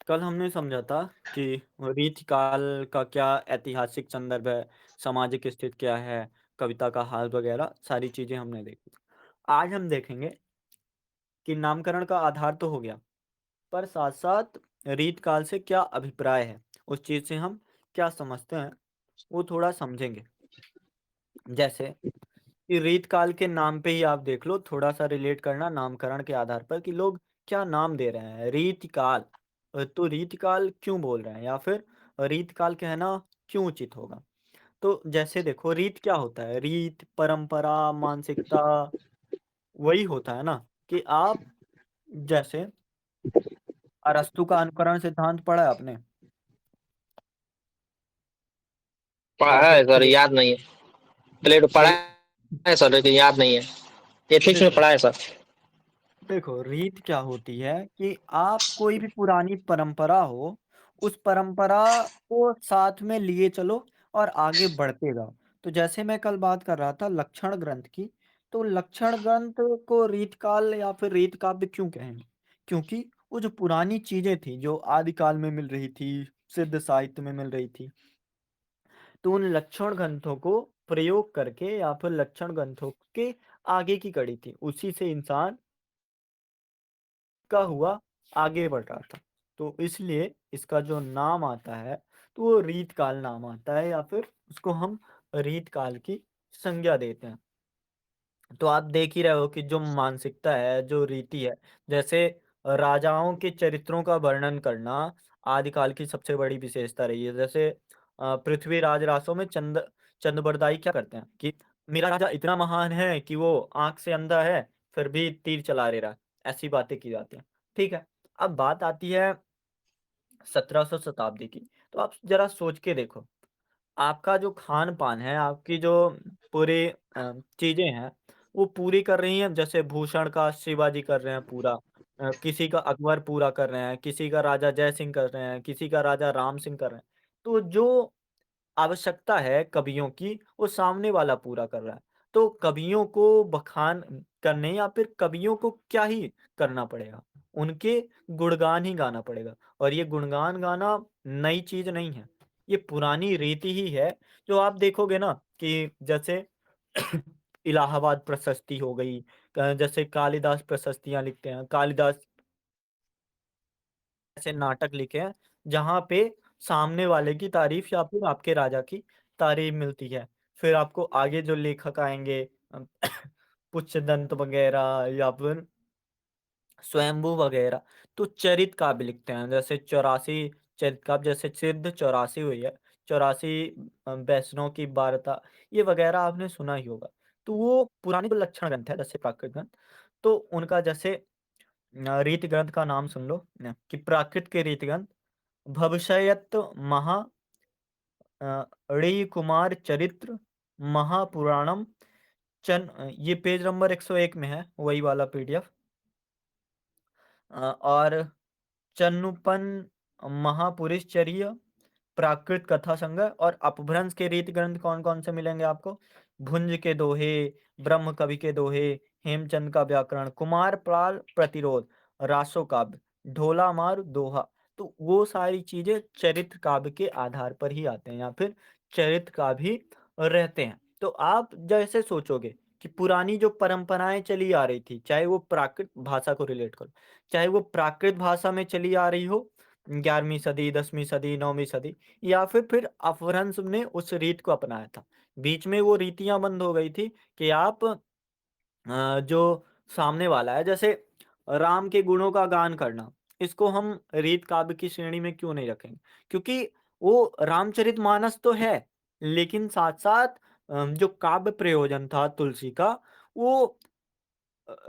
कल हमने समझा था कि रीतिकाल का क्या ऐतिहासिक संदर्भ है, सामाजिक स्थिति क्या है, कविता का हाल वगैरह सारी चीज़ें हमने देखी। आज हम देखेंगे कि नामकरण का आधार तो हो गया, पर साथ-साथ रीतकाल से क्या अभिप्राय है, उस चीज़ से हम क्या समझते हैं, वो थोड़ा समझेंगे। जैसे कि रीतकाल के नाम पे ही आप देख लो, थोड़ा-सा रिलेट करना नामकरण के आधार पर कि लोग क्या नाम दे रहे हैं। रीतकाल तो रीतकाल क्यों बोल रहे हैं या फिर रीतकाल कहना क्यों उचित होगा? तो जैसे देखो रीत क्या होता है? रीत, परंपरा, मानसिकता वही होता है ना कि आप जैसे अरस्तू का अनुकरण सिद्धांत पढ़ा है आपने? पढ़ा जैसे है सर, फिर याद नहीं है। प्लेटो पढ़ा फिर है सर, लेकिन याद नहीं है। एथिक्स में देखो पढ़ा है सर। देखो रीत क्या होती है कि आप कोई भी पुरानी परंपरा हो, उस परंपरा को साथ में लिए चलो और आगे बढ़ते जाओ। तो जैसे मैं कल बात कर रहा था लक्षण ग्रंथ की, तो लक्षण ग्रंथ को रीतकाल या फिर रीत काव्य क्यों कहेंगे? क्योंकि वो जो पुरानी चीज़ें थी, जो आदिकाल में मिल रही थी, सिद्ध साहित्य में मिल रही थी, तो उन लक्षण ग्रंथों को प्रयोग करके या फिर लक्षण ग्रंथों के आगे की कड़ी थी। उसी से इंसान का हुआ आगे बढ़ रहा था। तो इसलिए इसका जो नाम आता है, तो वो रीतकाल नाम आता है या फिर उसको हम रीतकाल की संज्ञा देते हैं। तो आप देख ही रहे हो कि जो मानसिकता है, जो रीति है, जैसे राजाओं के चरित्रों का वर्णन करना आदिकाल की सबसे बड़ी विशेषता रही है। जैसे पृथ्वीराज रासो में चंद बरदाई क्या करते हैं कि मेरा राजा इतना महान है कि वो आँख से अंधा है, फिर भी तीर चला ले रहा है। ऐसी बातें की जाती हैं। ठीक है, अब बात आती है 1700 शताब्दी की। तो आप ज़रा सोच के देखो आपका जो खान-पान है, आपकी जो पूरी चीज़ें हैं, वो पूरी कर रही हैं, जैसे भूषण का शिवाजी कर रहे हैं पूरा किसी का अकबर पूरा कर रहे हैं, किसी का राजा जय सिंह कर रहे हैं, किसी का राजा राम सिंह कर रहे हैं। तो जो आवश्यकता है कवियों की, वो सामने वाला पूरा कर रहा है। तो कवियों को बखान करने या फिर कवियों को क्या ही करना पड़ेगा, उनके गुणगान ही गाना पड़ेगा और ये गुणगान गाना नई चीज़ नहीं है, ये पुरानी रीति ही है, जो आप देखोगे ना कि जैसे इलाहाबाद प्रशस्ति हो गई जैसे कालिदास प्रशस्तियाँ लिखते हैं, कालिदास ऐसे नाटक लिखे हैं, जहाँ पे सामने वाले की तारीफ़ या फिर आपके राजा की तारीफ़ मिलती है। फिर आपको आगे जो लेखक आएँगे पुष्यदंत वगैरह या फिर स्वयंभू वगैरह, तो चरित काव्य लिखते हैं। जैसे 84 चरित काव्य जैसे सिद्ध 84 हुई है, 84 वैष्णव की वार्ता, ये वगैरह आपने सुना ही होगा। तो वो पुरानी जो लक्षण ग्रंथ है, जैसे प्राकृत ग्रंथ, तो उनका जैसे रीति ग्रंथ का नाम सुन लो न कि प्राकृत के रीति ग्रंथ भविष्यत महा ऋ कुमार चरित्र महापुराणम ये पेज नंबर 101 में है, वही वाला पीडीएफ और चन्नुपन महापुरुषचर्य, प्राकृत कथा संग्रह और अपभ्रंश के रीति ग्रंथ कौन-कौन से मिलेंगे आपको? भुंज के दोहे, ब्रह्म कवि के दोहे, हेमचंद का व्याकरण, कुमारपाल प्रतिरोध, रासो काव्य, ढोला मार दोहा। तो वो सारी चीज़ें चरित्र काव्य के आधार पर ही आते हैं या फिर चरित्र काव्य ही रहते हैं। तो आप जैसे सोचोगे कि पुरानी जो परंपराएँ चली आ रही थी, चाहे वो प्राकृत भाषा को रिलेट करो, चाहे वो प्राकृत भाषा में चली आ रही हो 11वीं सदी, 10वीं सदी, 9वीं सदी या फिर अपभ्रंश ने उस रीत को अपनाया था। बीच में वो रीतियाँ बंद हो गई थी कि आप जो सामने वाला है जैसे राम के गुणों का गान करना, इसको हम रीत काव्य की श्रेणी में क्यों नहीं रखेंगे? क्योंकि वो रामचरितमानस तो है, लेकिन साथ-साथ जो काव्य प्रयोजन था तुलसी का, वो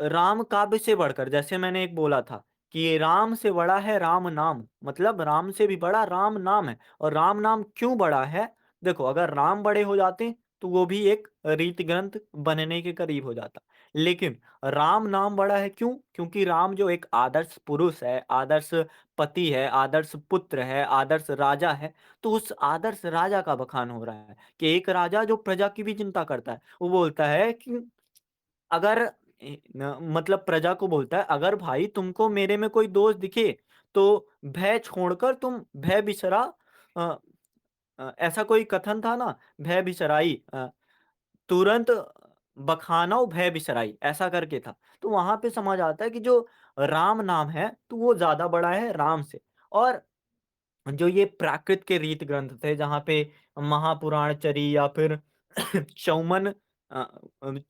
राम काव्य से बढ़कर जैसे मैंने एक बोला था कि ये राम से बड़ा है राम नाम, मतलब राम से भी बड़ा राम नाम है और राम नाम क्यों बड़ा है? देखो अगर राम बड़े हो जाते तो वो भी एक रीति ग्रंथ बनने के करीब हो जाता। लेकिन राम नाम बड़ा है क्यों? क्योंकि राम जो एक आदर्श पुरुष है, आदर्श पति है, आदर्श पुत्र है, आदर्श राजा है, तो उस आदर्श राजा का बखान हो रहा है कि एक राजा जो प्रजा की भी चिंता करता है। वो बोलता है कि अगर मतलब प्रजा को बोलता है, "अगर भाई तुमको मेरे में कोई दोष दिखे, तो भय छोड़कर तुम भय बिसरा अ ऐसा कोई कथन था ना, भय बिसराई तुरंत बखानों भय बिसराई, ऐसा करके था। तो वहाँ पे समझ आता है कि जो राम नाम है, तो वो ज़्यादा बड़ा है राम से। और जो ये प्राकृत के रीत ग्रंथ थे जहाँ पे महापुराण चरी या फिर चौवन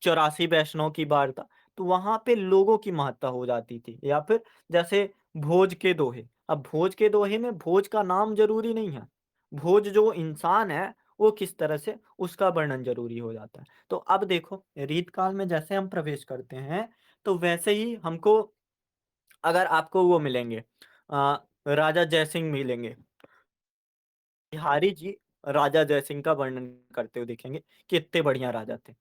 84 वैष्णव की वार्ता, तो वहाँ पे लोगों की महत्ता हो जाती थी। या फिर जैसे भोज के दोहे, अब भोज के दोहे में भोज का नाम ज़रूरी नहीं है। भोज जो इंसान है, वो किस तरह से उसका वर्णन ज़रूरी हो जाता है। तो अब देखो रीत काल में जैसे हम प्रवेश करते हैं, तो वैसे ही हमको अगर आपको वो मिलेंगे राजा जयसिंह मिलेंगे। बिहारी जी राजा जयसिंह का वर्णन करते हुए दिखेंगे कि इतने बढ़िया राजा थे।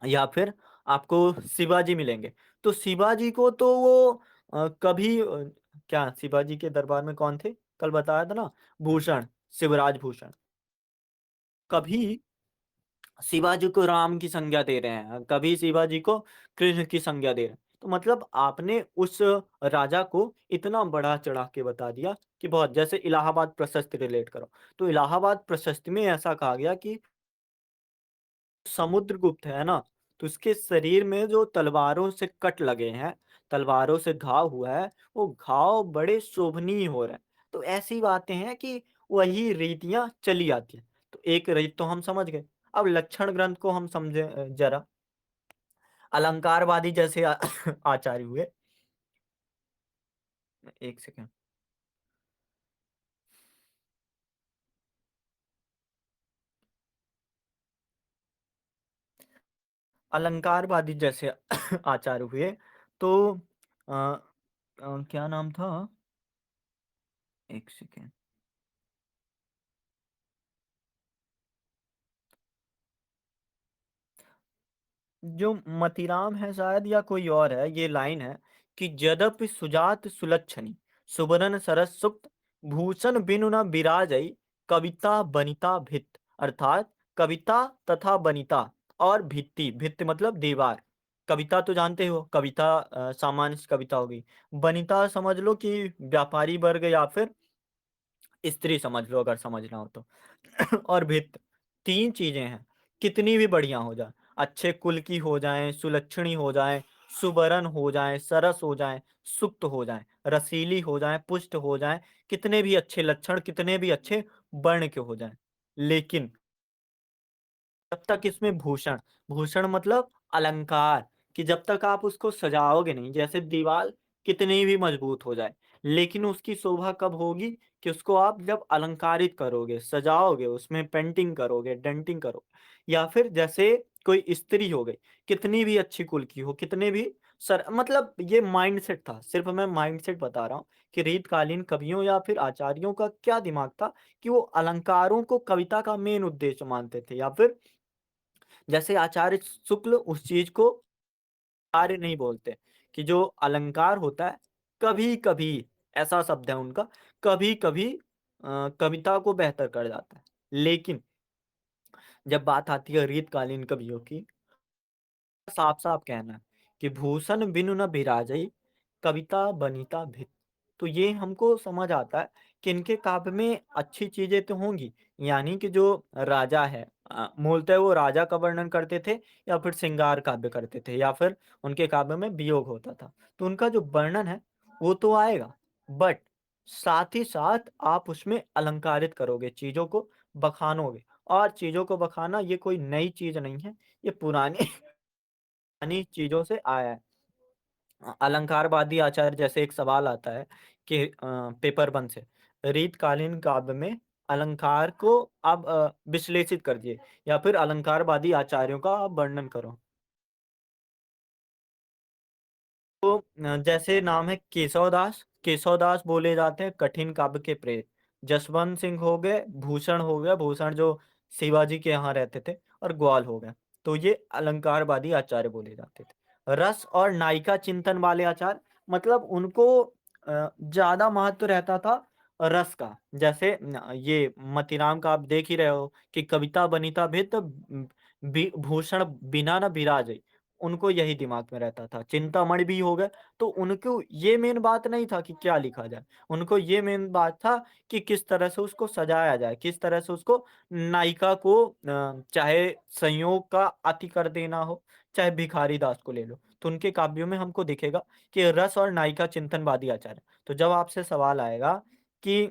या फिर आपको शिवाजी मिलेंगे, तो शिवाजी को तो वो कभी क्या शिवाजी के दरबार में कौन थे? कल बताया था ना, भूषण, शिवराज भूषण। कभी शिवाजी को राम की संज्ञा दे रहे हैं, कभी शिवाजी को कृष्ण की संज्ञा दे रहे हैं। तो मतलब आपने उस राजा को इतना बढ़ा-चढ़ा के बता दिया कि बहुत जैसे इलाहाबाद प्रशस्ति रिलेट करो। तो इलाहाबाद प्रशस्ति में ऐसा कहा गया कि समुद्रगुप्त है ना, तो उसके शरीर में जो तलवारों से कट लगे हैं, तलवारों से घाव हुआ है, वो घाव बड़े शोभनीय हो रहे हैं। तो ऐसी बातें हैं कि वही रीतियाँ चली आती हैं। तो एक रीत तो हम समझ गए। अब लक्षण ग्रंथ को हम समझें ज़रा। अलंकारवादी जैसे आचार्य हुए। 1 सेकंड। अलंकारवादी जैसे आचार्य हुए, तो अ क्या नाम था? 1 सेकंड। जो मतीराम है शायद या कोई और है, ये लाइन है कि यद्यपि सुजात सुलक्षणी सुबरन सरस सुक्त भूषण बिनु न बिराजई कविता बनिता भित्त। अर्थात कविता तथा बनिता और भित्ति, भित्ति मतलब दीवार। कविता तो जानते हो, कविता सामान्य सी कविता होगी। बनिता समझ लो कि व्यापारी वर्ग या फिर स्त्री समझ लो अगर समझना हो तो। और भित्त, 3 चीज़ें हैं, कितनी भी बढ़िया हो जाए, अच्छे कुल की हो जाएँ, सुलक्षणी हो जाएँ, सुबरन हो जाएँ, सरस हो जाएँ, सुक्त हो जाएँ, रसीली हो जाएँ, पुष्ट हो जाएँ, कितने भी अच्छे लक्षण, कितने भी अच्छे वर्ण के हो जाएँ। लेकिन जब तक इसमें भूषण, भूषण मतलब अलंकार, कि जब तक आप उसको सजाओगे नहीं, जैसे दीवार कितनी भी मजबूत हो जाए, लेकिन उसकी शोभा कब होगी कि उसको आप जब अलंकारित करोगे, सजाओगे, उसमें पेंटिंग करोगे, डेंटिंग करो। या फिर जैसे कोई स्त्री हो गई, कितनी भी अच्छी कुल की हो, कितने भी सर मतलब ये माइंडसेट था, सिर्फ मैं माइंडसेट बता रहा हूँ कि रीतकालीन कवियों या फिर आचार्यों का क्या दिमाग था कि वो अलंकारों को कविता का मेन उद्देश्य मानते थे। या फिर जैसे आचार्य शुक्ल उस चीज को कार्य नहीं बोलते कि जो अलंकार होता है कभी-कभी, ऐसा शब्द है उनका, कभी-कभी कविता को बेहतर कर जाता है। लेकिन जब बात आती है रीतकालीन कवियों की, साफ-साफ कहना है कि भूषण बिनु न बिराजई कविता बनिता भित। तो ये हमको समझ आता है कि इनके काव्य में अच्छी चीज़ें तो होंगी, यानी कि जो राजा है मूलतः वो राजा का वर्णन करते थे या फिर श्रृंगार काव्य करते थे या फिर उनके काव्य में वियोग होता था। तो उनका जो वर्णन है वो तो आएगा, बट साथ ही साथ आप उसमें अलंकारित करोगे, चीज़ों को बखानोगे। और चीज़ों को बखाना ये कोई नई चीज़ नहीं है, ये पुरानी पुरानी चीज़ों से आया है। अलंकारवादी आचार्य जैसे एक सवाल आता है कि पेपर 1 से रीतकालीन काव्य में अलंकार को आप विश्लेषित करिए या फिर अलंकारवादी आचार्यों का आप वर्णन करो। तो जैसे नाम है केशव दास, केशव दास बोले जाते हैं कठिन काव्य के प्रेत। जसवंत सिंह हो गए, भूषण हो गया, भूषण जो शिवाजी के यहाँ रहते थे, और ग्वाल हो गया। तो ये अलंकारवादी आचार्य बोले जाते थे। रस और नायिका चिंतन वाले आचार्य, मतलब उनको ज़्यादा महत्व रहता था रस का। जैसे ये मतीराम का आप देख ही रहे हो कि कविता बनिता भित भूषण बिना न बिराजे। उनको यही दिमाग में रहता था। चिंतामणि भी हो गए, तो उनको ये मेन बात नहीं था कि क्या लिखा जाए, उनको ये मेन बात था कि किस तरह से उसको सजाया जाए, किस तरह से उसको नायिका को चाहे संयोग का अति कर देना हो, चाहे भिखारी दास को ले लो, तो उनके काव्यों में हमको दिखेगा कि रस और नायिका चिंतनवादी आचार्य है। तो जब आपसे सवाल आएगा कि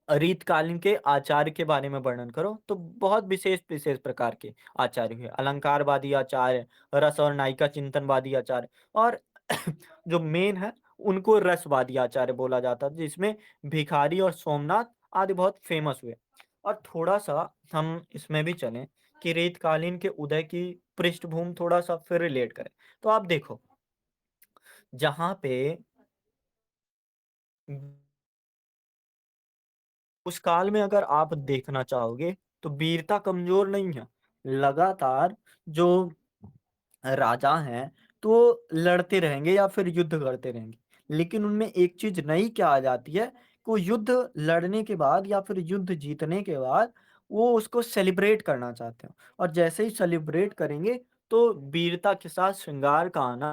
रीतकालीन के आचार्य के बारे में वर्णन करो, तो बहुत विशेष-विशेष प्रकार के आचार्य हुए। अलंकारवादी आचार्य, रस और नायिका चिंतनवादी आचार्य और जो मेन है, उनको रसवादी आचार्य बोला जाता है, जिसमें भिखारी और सोमनाथ आदि बहुत फेमस हुए। और थोड़ा-सा हम इसमें भी चलें कि रीतकालीन के उदय की पृष्ठभूमि थोड़ा-सा फिर रिलेट करें। तो आप देखो, जहाँ पे उस काल में अगर आप देखना चाहोगे, तो वीरता कमज़ोर नहीं है। लगातार जो राजा हैं, तो लड़ते रहेंगे या फिर युद्ध करते रहेंगे। लेकिन उनमें एक चीज़ नई क्या आ जाती है, कि वो युद्ध लड़ने के बाद या फिर युद्ध जीतने के बाद, वो उसको सेलिब्रेट करना चाहते हैं। और जैसे ही सेलिब्रेट करेंगे, तो वीरता के साथ श्रृंगार का आना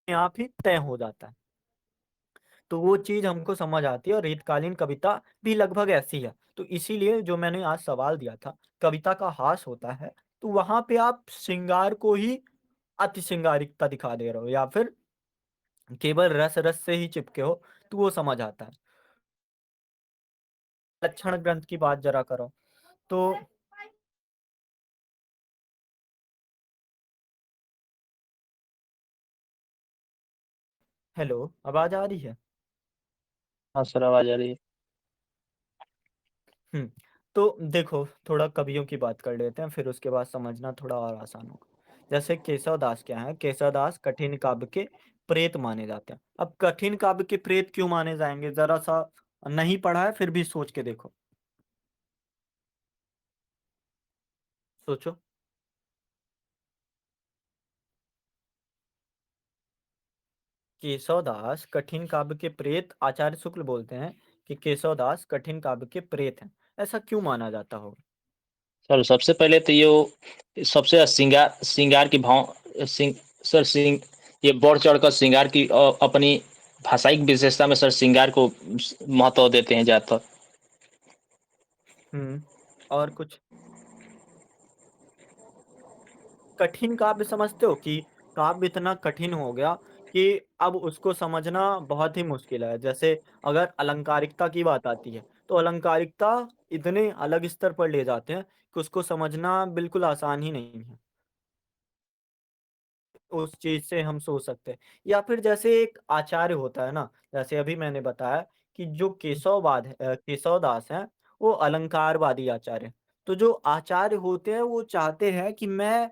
अपने आप ही तय हो जाता है। तो वो चीज़ हमको समझ आती है और रीतकालीन कविता भी लगभग ऐसी है। तो इसीलिए जो मैंने आज सवाल दिया था, कविता का हास होता है, तो वहाँ पे आप श्रृंगार को ही अति श्रृंगारिकता दिखा दे रहे हो या फिर केवल रस-रस से ही चिपके हो, तो वो समझ आता है। लक्षण ग्रंथ की बात ज़रा करो, तो हेलो, आवाज़ आ रही है? हाँ सर, आवाज आ रही है। हुँ, तो देखो थोड़ा कवियों की बात कर लेते हैं, फिर उसके बाद समझना थोड़ा और आसान होगा। जैसे केशव दास क्या हैं, केशव दास कठिन काव्य के प्रेत माने जाते हैं। अब कठिन काव्य के प्रेत क्यों माने जाएँगे? ज़रा-सा नहीं पढ़ा है, फिर भी सोच के देखो, सोचो। केशवदास कठिन काव्य के प्रेत आचार्य शुक्ल बोलते हैं कि केशवदास कठिन काव्य के प्रेत हैं। ऐसा क्यों माना जाता होगा? सर सबसे पहले तो ये सबसे श्रृंगार श्रृंगार की भाव सिंग सर सिंग ये बढ़ चढ़कर श्रृंगार की अपनी भाषाई विशेषता में सर श्रृंगार को महत्व देते हैं ज़्यादातर। हुँ, और कुछ? कठिन काव्य समझते हो कि काव्य इतना कठिन हो गया कि अब उसको समझना बहुत ही मुश्किल है। जैसे अगर अलंकारिकता की बात आती है, तो अलंकारिकता इतने अलग स्तर पर ले जाते हैं कि उसको समझना बिल्कुल आसान ही नहीं है। उस चीज़ से हम सोच सकते हैं। या फिर जैसे एक आचार्य होता है ना, जैसे अभी मैंने बताया कि जो केशव दास हैं, वो अलंकारवादी आचार्य हैं। तो जो आचार्य होते हैं, वो चाहते हैं कि मैं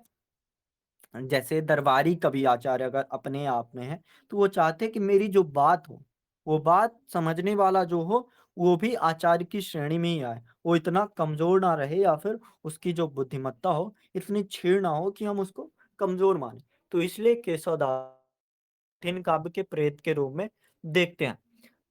जैसे दरबारी कवि आचार्य अगर अपने आप में है, तो वो चाहते हैं कि मेरी जो बात हो, वो बात समझने वाला जो हो, वो भी आचार्य की श्रेणी में ही आए। वो इतना कमज़ोर ना रहे या फिर उसकी जो बुद्धिमत्ता हो, इतनी क्षीण ना हो कि हम उसको कमज़ोर मानें। तो इसलिए केशवदास कठिन काव्य के प्रेत के रूप में देखते हैं।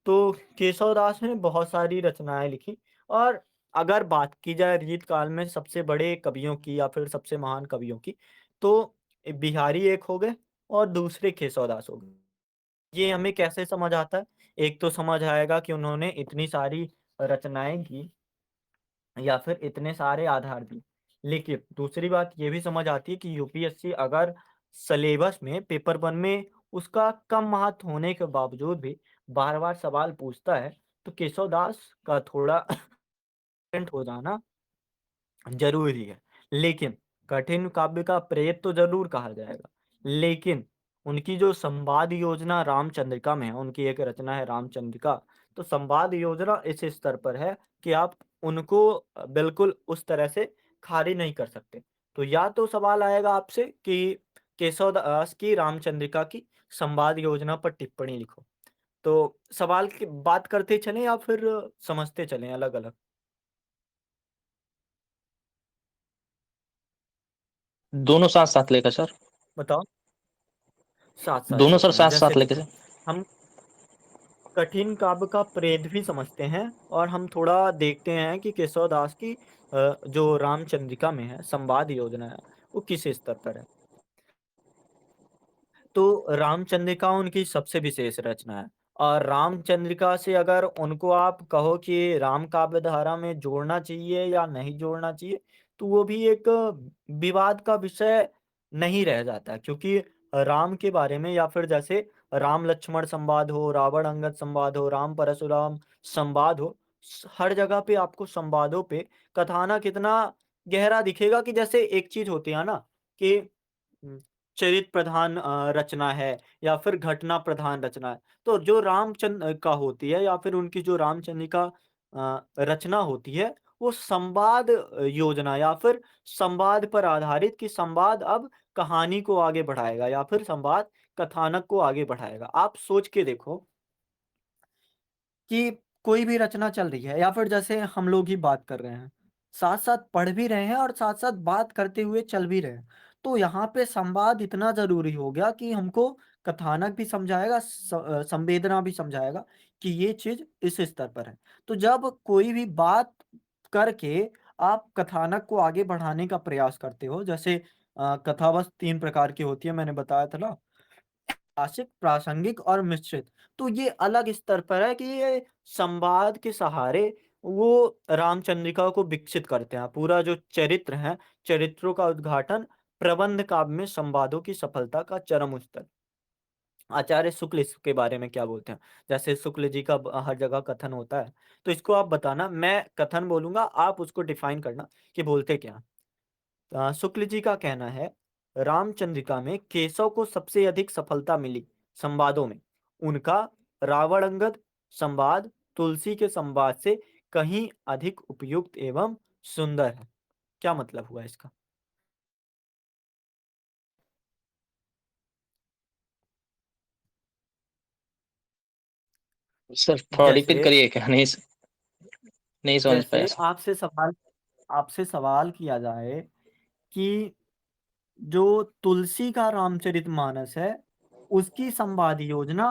तो केशवदास ने बहुत सारी रचनाएँ लिखी और अगर बात की जाए रीत काल में सबसे बड़े कवियों की या फिर सबसे महान कवियों की, तो बिहारी एक हो गए और दूसरे केशवदास हो गए। ये हमें कैसे समझ आता है? एक तो समझ आएगा कि उन्होंने इतनी सारी रचनाएँ की या फिर इतने सारे आधार दिए। लेकिन दूसरी बात ये भी समझ आती है कि यूपीएससी अगर सिलेबस में पेपर 1 में उसका कम महत्व होने के बावजूद भी बार-बार सवाल पूछता है, तो केशव दास का थोड़ा हो जाना ज़रूरी है। लेकिन कठिन काव्य का प्रेत तो ज़रूर कहा जाएगा। लेकिन उनकी जो संवाद योजना रामचंद्रिका में है, उनकी एक रचना है रामचंद्रिका, तो संवाद योजना इस स्तर पर है कि आप उनको बिल्कुल उस तरह से खारिज नहीं कर सकते। तो या तो सवाल आएगा आपसे कि केशव दास की रामचंद्रिका की संवाद योजना पर टिप्पणी लिखो। तो सवाल की बात करते चलें या फिर समझते चलें अलग-अलग? दोनों साथ-साथ लेकर सर। बताओ? साथ-साथ दोनों सर चलते हैं। जैसे साथ-साथ लेके देखो, सर। हम कठिन काव्य का प्रेत भी समझते हैं और हम थोड़ा देखते हैं कि केशव दास की जो रामचंद्रिका में है, संवाद योजना है, वो किस स्तर पर है। तो रामचंद्रिका उनकी सबसे विशेष रचना है और रामचंद्रिका से अगर उनको आप कहो कि राम काव्य धारा में जोड़ना चाहिए या नहीं जोड़ना चाहिए, तो वो भी एक विवाद का विषय नहीं रह जाता है क्योंकि राम के बारे में या फिर जैसे राम लक्ष्मण संवाद हो, रावण अंगद संवाद हो, राम परशुराम संवाद हो, हर जगह पे आपको संवादों पे कथानक इतना गहरा दिखेगा कि जैसे एक चीज होती है ना कि हुँ, चरित्र प्रधान रचना है या फिर घटना प्रधान रचना है। तो जो रामचंद्र का होती है या फिर उनकी जो रामचंद्र का रचना होती है, वो संवाद योजना या फिर संवाद पर आधारित कि संवाद अब कहानी को आगे बढ़ाएगा या फिर संवाद कथानक को आगे बढ़ाएगा। आप सोच के देखो कि कोई भी रचना चल रही है या फिर जैसे हम लोग ही बात कर रहे हैं, साथ-साथ पढ़ भी रहे हैं और साथ-साथ बात करते हुए चल भी रहे हैं। तो यहाँ पे संवाद इतना ज़रूरी हो गया कि हमको कथानक भी समझाएगा, संवेदना भी समझाएगा कि ये चीज़ इस स्तर पर है। तो जब कोई भी बात करके आप कथानक को आगे बढ़ाने का प्रयास करते हो, जैसे कथा बस 3 प्रकार की होती है, मैंने बताया था ना। क्लासिक, प्रासंगिक और मिश्रित। तो ये अलग स्तर पर है कि ये संवाद के सहारे वो रामचंद्रिका को विकसित करते हैं। पूरा जो चरित्र है, चरित्रों का उद्घाटन प्रबंध काव्य में संवादों की सफलता का चरम स्तर। आचार्य शुक्ल इसके बारे में क्या बोलते हैं? जैसे शुक्ल जी का हर जगह कथन होता है, तो इसको आप बताना, मैं कथन बोलूँगा, आप उसको डिफाइन करना कि बोलते क्या हैं? शुक्ल जी का कहना है, रामचंद्रिका में केशव को सबसे अधिक सफलता मिली संवादों में। उनका रावण अंगद संवाद तुलसी के संवाद से कहीं अधिक उपयुक्त एवं सुंदर है। क्या मतलब हुआ इसका? सर थोड़ा जैसे रिपीट करिए क्या? नहीं समझ पाया जैसे सर। आपसे सवाल किया जाए कि जो तुलसी का रामचरितमानस है, उसकी संवाद योजना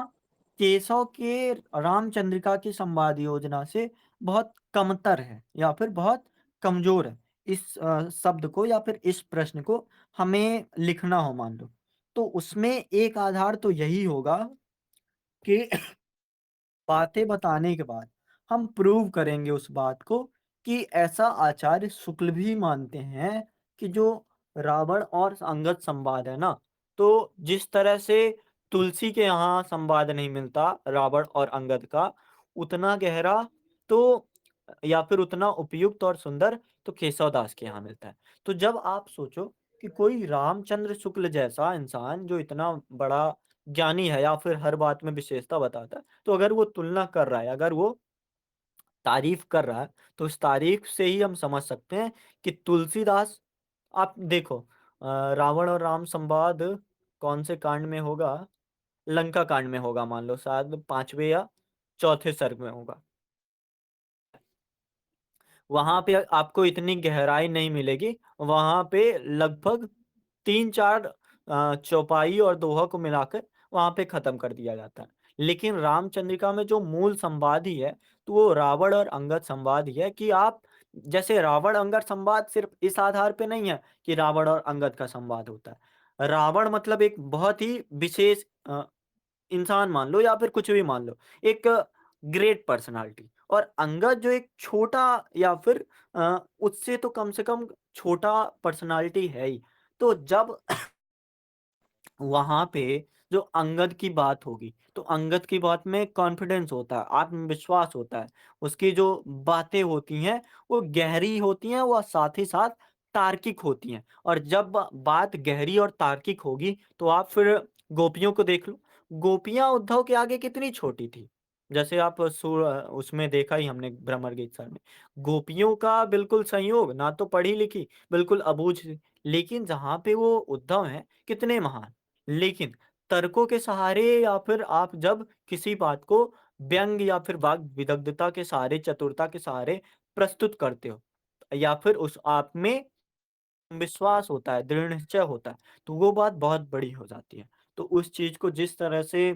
केशव के रामचंद्रिका की संवाद योजना से बहुत कमतर है या फिर बहुत कमज़ोर है। इस शब्द को या फिर इस प्रश्न को हमें लिखना हो मान लो, तो उसमें एक आधार तो यही होगा कि बातें बताने के बाद हम प्रूव करेंगे उस बात को कि ऐसा आचार्य शुक्ल भी मानते हैं कि जो रावण और अंगद संवाद है ना, तो जिस तरह से तुलसी के यहाँ संवाद नहीं मिलता रावण और अंगद का, उतना गहरा तो या फिर उतना उपयुक्त और सुंदर तो केशव दास के यहाँ मिलता है। तो जब आप सोचो कि कोई रामचंद्र शुक्ल जैसा इंसान जो इतना बड़ा ज्ञानी है या फिर हर बात में विशेषता बताता है, तो अगर वो तुलना कर रहा है, अगर वो तारीफ़ कर रहा है, तो उस तारीफ़ से ही हम समझ सकते हैं कि तुलसीदास आप देखो रावण और राम संवाद कौन से कांड में होगा? लंका कांड में होगा मान लो शायद 5वें या चौथे सर्ग में होगा। वहाँ पे आपको इतनी गहराई नहीं मिलेगी, वहाँ पे लगभग 3-4 चौपाई और दोहा को मिलाकर वहाँ पे ख़त्म कर दिया जाता है। लेकिन रामचंद्रिका में जो मूल संवाद ही है, तो वो रावण और अंगद संवाद ही है कि आप जैसे रावण-अंगद संवाद सिर्फ़ इस आधार पे नहीं है कि रावण और अंगद का संवाद होता है। रावण मतलब एक बहुत ही विशेष इंसान मान लो या फिर कुछ भी मान लो, एक ग्रेट पर्सनैलिटी और अंगद जो एक छोटा या फिर उससे तो कम से कम छोटा पर्सनैलिटी है ही। तो जब वहाँ पे जो अंगद की बात होगी, तो अंगद की बात में कॉन्फिडेंस होता है, आत्मविश्वास होता है। उसकी जो बातें होती हैं, वो गहरी होती हैं, वो साथ ही साथ तार्किक होती हैं और जब बात गहरी और तार्किक होगी, तो आप फिर गोपियों को देख लो। गोपियाँ उद्धव के आगे कितनी छोटी थी। जैसे आप उसमें देखा ही हमने भ्रमर गीत सार में। गोपियों का बिल्कुल संयोग, ना तो पढ़ी-लिखी, बिल्कुल अबूझ, लेकिन जहाँ पे वो उद्धव हैं, कितने महान। लेकिन तर्कों के सहारे या फिर आप जब किसी बात को व्यंग या फिर वाक विदग्धता के सहारे, चतुरता के सहारे प्रस्तुत करते हो या फिर उस आप में विश्वास होता है, दृढ़ निश्चय होता है, तो वो बात बहुत बड़ी हो जाती है। तो उस चीज़ को जिस तरह से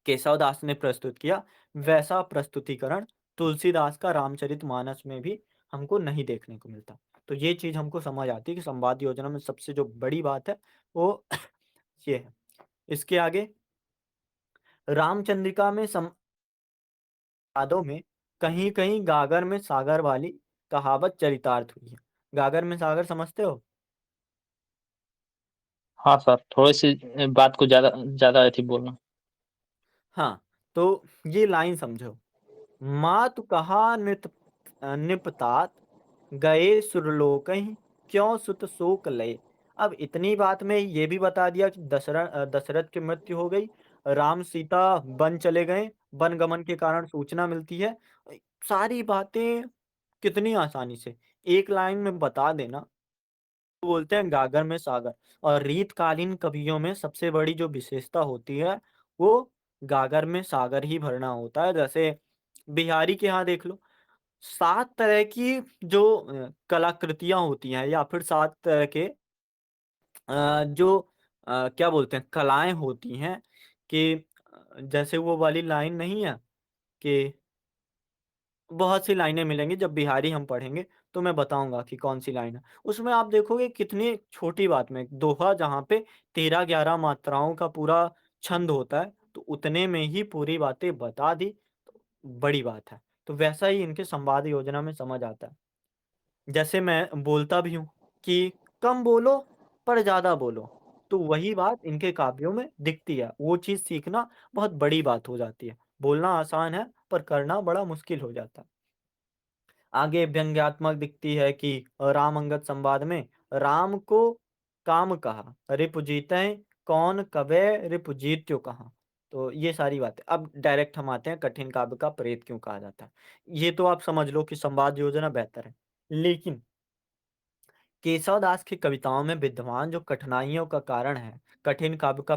केशव दास ने प्रस्तुत किया, वैसा प्रस्तुतिकरण तुलसीदास का रामचरितमानस में भी हमको नहीं देखने को मिलता। तो ये चीज़ हमको समझ आती है कि संवाद योजना में सबसे जो बड़ी बात है, वो ये है। इसके आगे रामचंद्रिका में संवादों में कहीं-कहीं गागर में सागर वाली कहावत चरितार्थ हुई है। गागर में सागर समझते हो? हाँ सर, थोड़ी-सी बात को ज़्यादा ज़्यादा एथी बोलना। हाँ, तो ये लाइन समझो। मातु कहा निपतात गए सुरलोकहि क्यों सुत शोक लय। अब इतनी बात में ये भी बता दिया कि दशरथ की मृत्यु हो गई, राम सीता वन चले गए, वन गमन के कारण सूचना मिलती है। सारी बातें कितनी आसानी से एक लाइन में बता देना, बोलते हैं गागर में सागर। और रीतकालीन कवियों में सबसे बड़ी जो विशेषता होती है, वो गागर में सागर ही भरना होता है। जैसे बिहारी के यहाँ देख लो, 7 तरह की जो कलाकृतियाँ होती हैं या फिर 7 तरह के जो क्या बोलते हैं कलाएँ होती हैं कि जैसे वो वाली लाइन नहीं है कि बहुत सी लाइनें मिलेंगी जब बिहारी हम पढ़ेंगे, तो मैं बताऊँगा कि कौन-सी लाइन है। उसमें आप देखोगे कितनी छोटी बात में दोहा जहाँ पे 13-11 मात्राओं का पूरा छंद होता है, तो उतने में ही पूरी बातें बता दी, तो बड़ी बात है। तो वैसा ही इनके संवाद योजना में समझ आता है। जैसे मैं बोलता भी हूँ कि कम बोलो पर ज़्यादा बोलो, तो वही बात इनके काव्यों में दिखती है। वो चीज़ सीखना बहुत बड़ी बात हो जाती है। बोलना आसान है, पर करना बड़ा मुश्किल हो जाता है। आगे व्यंग्यात्मक दिखती है कि राम अंगद संवाद में राम को काम कहा रिपु जीतैं कौन कबे रिपु जीत्यो कहाँ। तो ये सारी बातें अब डायरेक्ट हम आते हैं कठिन काव्य का प्रेत क्यों कहा जाता है। ये तो आप समझ लो कि संवाद योजना बेहतर है, लेकिन केशव दास की कविताओं में विद्यमान जो कठिनाइयों का कारण है, कठिन काव्य का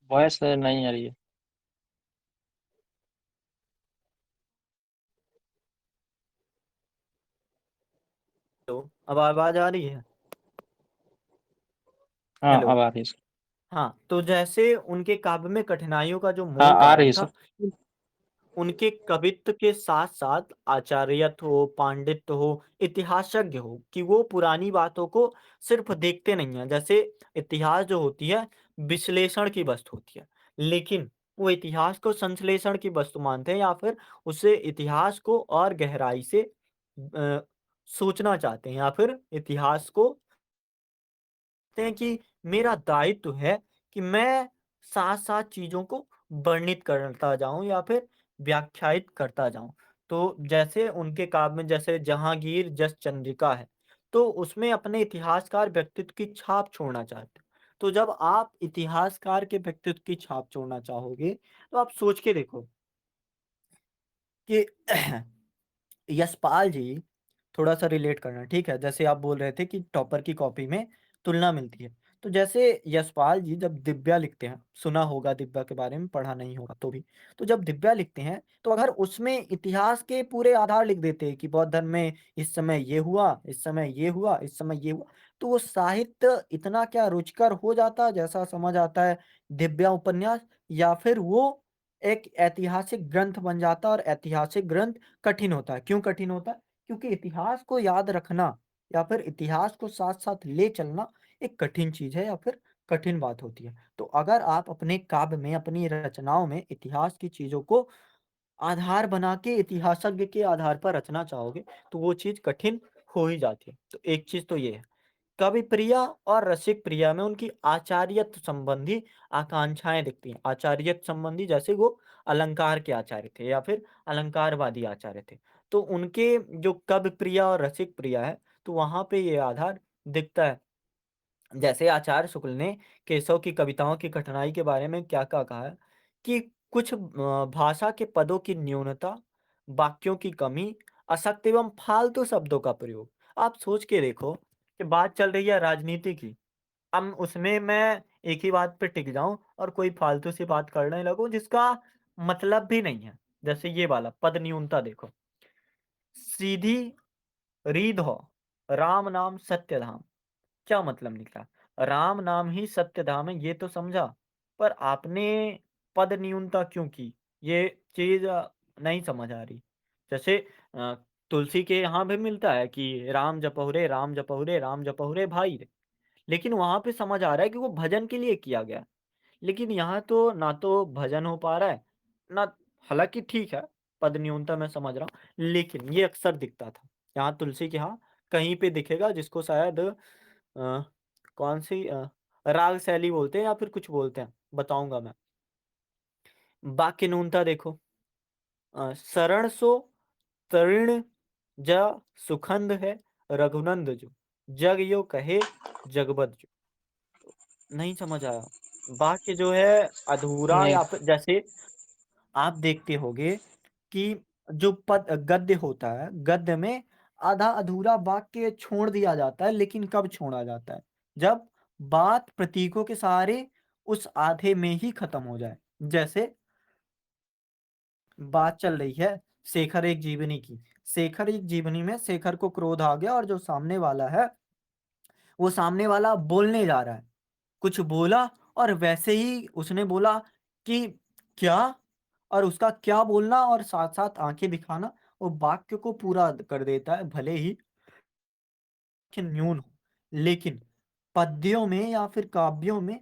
वॉइस नहीं आ रही है। तो अब आवाज आ रही है। हाँ, हेलो। अब आ रही है सर। हाँ, तो जैसे उनके काव्य में कठिनाइयों का जो हाँ, मूल आ रही कारण है था, सर। उनके कवित्व के साथ-साथ आचार्यत्व हो, पांडित्य हो, इतिहासज्ञ हो कि वो पुरानी बातों को सिर्फ़ देखते नहीं हैं। जैसे इतिहास जो होती है, विश्लेषण की वस्तु होती है, लेकिन वो इतिहास को संश्लेषण की वस्तु मानते हैं या फिर उसे इतिहास को और गहराई से सोचना चाहते हैं या फिर इतिहास को हैं कि मेरा दायित्व है कि मैं साथ-साथ चीज़ों को वर्णित करता जाऊँ या फिर व्याख्यायित करता जाऊँ। तो जैसे उनके काव्य में जैसे जहाँगीर जस चंद्रिका है, तो उसमें अपने इतिहासकार व्यक्तित्व की छाप छोड़ना चाहते हैं। तो जब आप इतिहासकार के व्यक्तित्व की छाप छोड़ना चाहोगे, तो आप सोच के देखो कि यशपाल जी, थोड़ा-सा रिलेट करना, ठीक है? जैसे आप बोल रहे थे कि टॉपर की कॉपी में तुलना मिलती है। तो जैसे यशपाल जी जब दिव्या लिखते हैं, सुना होगा दिव्या के बारे में, पढ़ा नहीं होगा तो भी। तो जब दिव्या लिखते हैं, तो अगर उसमें इतिहास के पूरे आधार लिख देते हैं कि बौद्ध धर्म में इस समय ये हुआ, इस समय ये हुआ, इस समय ये हुआ, तो वो साहित्य इतना क्या रुचिकर हो जाता, जैसा समझ आता है दिव्या उपन्यास, या फिर वो एक ऐतिहासिक ग्रंथ बन जाता और ऐतिहासिक ग्रंथ कठिन होता है। क्यों कठिन होता है? क्योंकि इतिहास को याद रखना या फिर इतिहास को साथ-साथ ले चलना एक कठिन चीज़ है या फिर कठिन बात होती है। तो अगर आप अपने काव्य में, अपनी रचनाओं में इतिहास की चीज़ों को आधार बना के इतिहासज्ञ के आधार पर रचना चाहोगे, तो वो चीज़ कठिन हो ही जाती है। तो एक चीज़ तो ये है। कवि प्रिया और रसिक प्रिया में उनकी आचार्यत्व संबंधी आकांक्षाएँ दिखती हैं। आचार्यत्व संबंधी जैसे वो अलंकार के आचार्य थे या फिर अलंकारवादी आचार्य थे। तो उनके जो कवि प्रिया और रसिक प्रिया है, तो वहाँ पे ये आधार दिखता है। जैसे आचार्य शुक्ल ने केशव की कविताओं की कठिनाई के बारे में क्या-क्या कहा है कि कुछ भाषा के पदों की न्यूनता, वाक्यों की कमी, अशक्त एवं फालतू शब्दों का प्रयोग। आप सोच के देखो कि बात चल रही है राजनीति की, अब उसमें मैं एक ही बात पे टिक जाऊँ और कोई फालतू सी बात करने लगूँ जिसका मतलब भी नहीं है। जैसे ये वाला पद न्यूनता देखो, सीधी रीध हो, राम नाम सत्य धाम। क्या मतलब निकला? राम नाम ही सत्य धाम है ये तो समझा, पर आपने पद न्यूनता क्यों की? ये चीज़ नहीं समझ आ रही। जैसे तुलसी के यहाँ भी मिलता है कि राम जपहु रे, राम जपहु रे, राम जपहु रे भाई रे। लेकिन वहां पे समझ आ रहा है कि वो भजन के लिए किया गया। लेकिन यहाँ तो ना तो भजन हो पा रहा है, ना, हालाँकि ठीक है, पद न्यूनता मैं समझ रहा हूँ, लेकिन ये अक्सर दिखता था। यहाँ तुलसी के यहाँ कहीं पे दिखेगा, जिसको शायद कौन-सी राग शैली बोलते हैं या फिर कुछ बोलते हैं, बताऊँगा मैं। वाक्य न्यूनता देखो, शरण सो तृण ज सुखंद है रघुनंद जो, जग यो कहे जगबद जो। नहीं समझ आया। वाक्य जो है अधूरा, नहीं। या फिर जैसे आप देखते होंगे कि जो पद गद्य होता है, गद्य में आधा अधूरा वाक्य छोड़ दिया जाता है, लेकिन कब छोड़ा जाता है? जब बात प्रतीकों के सहारे उस आधे में ही खत्म हो जाए। जैसे बात चल रही है शेखर एक जीवनी की। शेखर एक जीवनी में शेखर को क्रोध आ गया, और जो सामने वाला है, वो सामने वाला बोलने जा रहा है। कुछ बोला, और वैसे ही उसने बोला कि क्या, और उसका क्या बोलना और साथ-साथ आँखें दिखाना वो वाक्य को पूरा कर देता है, भले ही कि न्यून हो। लेकिन पद्यों में या फिर काव्यों में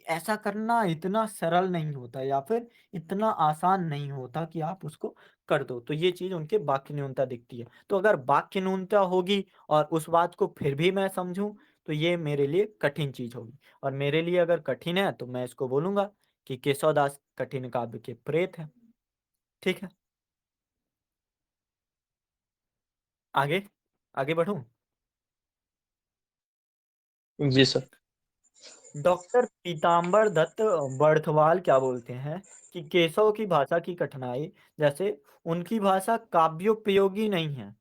ऐसा करना इतना सरल नहीं होता, या फिर इतना आसान नहीं होता कि आप उसको कर दो। तो ये चीज़ उनके वाक्य न्यूनता दिखती है। तो अगर वाक्य न्यूनता होगी और उस बात को फिर भी मैं समझूँ, तो ये मेरे लिए कठिन चीज़ होगी। और मेरे लिए अगर कठिन है, तो मैं इसको बोलूँगा कि केशव दास कठिन काव्य के प्रेत हैं। ठीक है? आगे? आगे बढ़ूँ? जी सर। डॉक्टर पीताम्बर दत्त बर्थवाल क्या बोलते हैं कि केशव की भाषा की कठिनाई, जैसे उनकी भाषा काव्योपयोगी नहीं है।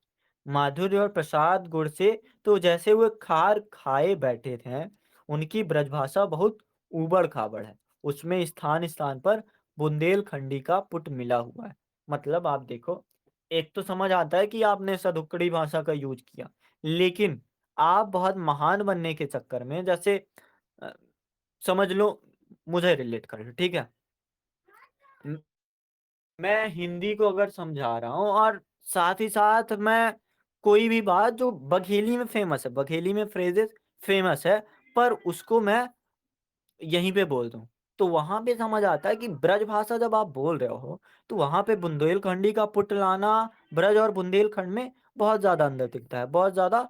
माधुर्य और प्रसाद गुण से तो जैसे वो खार खाए बैठे थे। उनकी ब्रजभाषा बहुत ऊबड़ खाबड़ है। उसमें स्थान स्थान पर बुंदेलखंडी का पुट मिला हुआ है। मतलब आप देखो, एक तो समझ आता है कि आपने सदुक्कड़ी भाषा का यूज किया, लेकिन आप बहुत महान बनने के चक्कर में, जैसे अ, समझ लो, मुझे रिलेट कर लो, ठीक है? म मैं हिंदी को अगर समझा रहा हूँ, और साथ ही साथ मैं कोई भी बात जो बघेली में फ़ेमस है, बघेली में फ्रेजेज़ फ़ेमस है, पर उसको मैं यहीं पे बोल दूँ, तो वहाँ पे समझ आता है कि ब्रज भाषा जब आप बोल रहे हो, तो वहाँ पे बुंदेलखंडी का पुट लाना, ब्रज और बुंदेलखंड में बहुत ज़्यादा अंतर दिखता है, बहुत ज़्यादा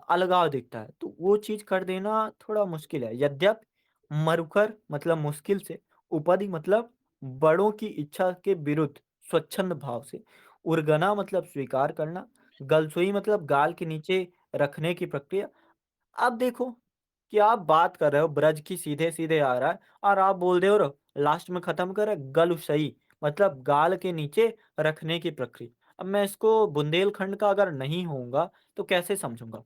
अलगाव दिखता है। तो वो चीज़ कर देना थोड़ा मुश्किल है। यद्यपि मरुकर मतलब मुश्किल से, उपधि मतलब बड़ों की इच्छा के विरुद्ध स्वच्छंद भाव से, उर्गना मतलब स्वीकार करना, गलसोई मतलब गाल के नीचे रखने की प्रक्रिया। अब देखो कि आप बात कर रहे हो ब्रज की, सीधे-सीधे आ रहा है, और आप बोल दे रहे हो लास्ट में खत्म कर गलुसई मतलब गाल के नीचे रखने की प्रक्रिया। अब मैं इसको बुंदेलखंड का अगर नहीं होऊँगा, तो कैसे समझूँगा?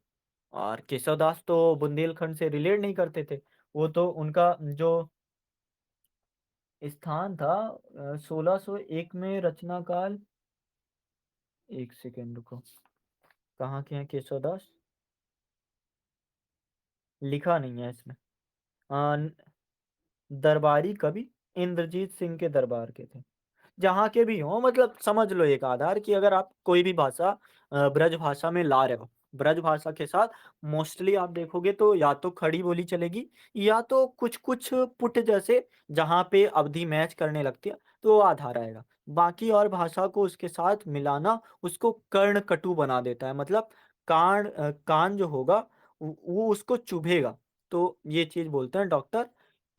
और केशव दास तो बुंदेलखंड से रिलेट नहीं करते थे। वो तो उनका जो स्थान था 1601 में रचना काल। 1 सेकंड रुको, कहाँ के हैं केशव दास? लिखा नहीं है इसमें। अ, दरबारी कवि इंद्रजीत सिंह के दरबार के थे। जहाँ के भी हों, मतलब समझ लो एक आधार कि अगर आप कोई भी भाषा ब्रज भाषा में ला रहे हो, ब्रज भाषा के साथ मोस्टली आप देखोगे तो या तो खड़ी बोली चलेगी, या तो कुछ-कुछ पुट जैसे जहाँ पे अवधि मैच करने लगती है, तो वो आधार आएगा। बाकी और भाषा को उसके साथ मिलाना उसको कर्णकटु बना देता है, मतलब कान जो होगा वो उसको चुभेगा। तो ये चीज़ बोलते हैं डॉक्टर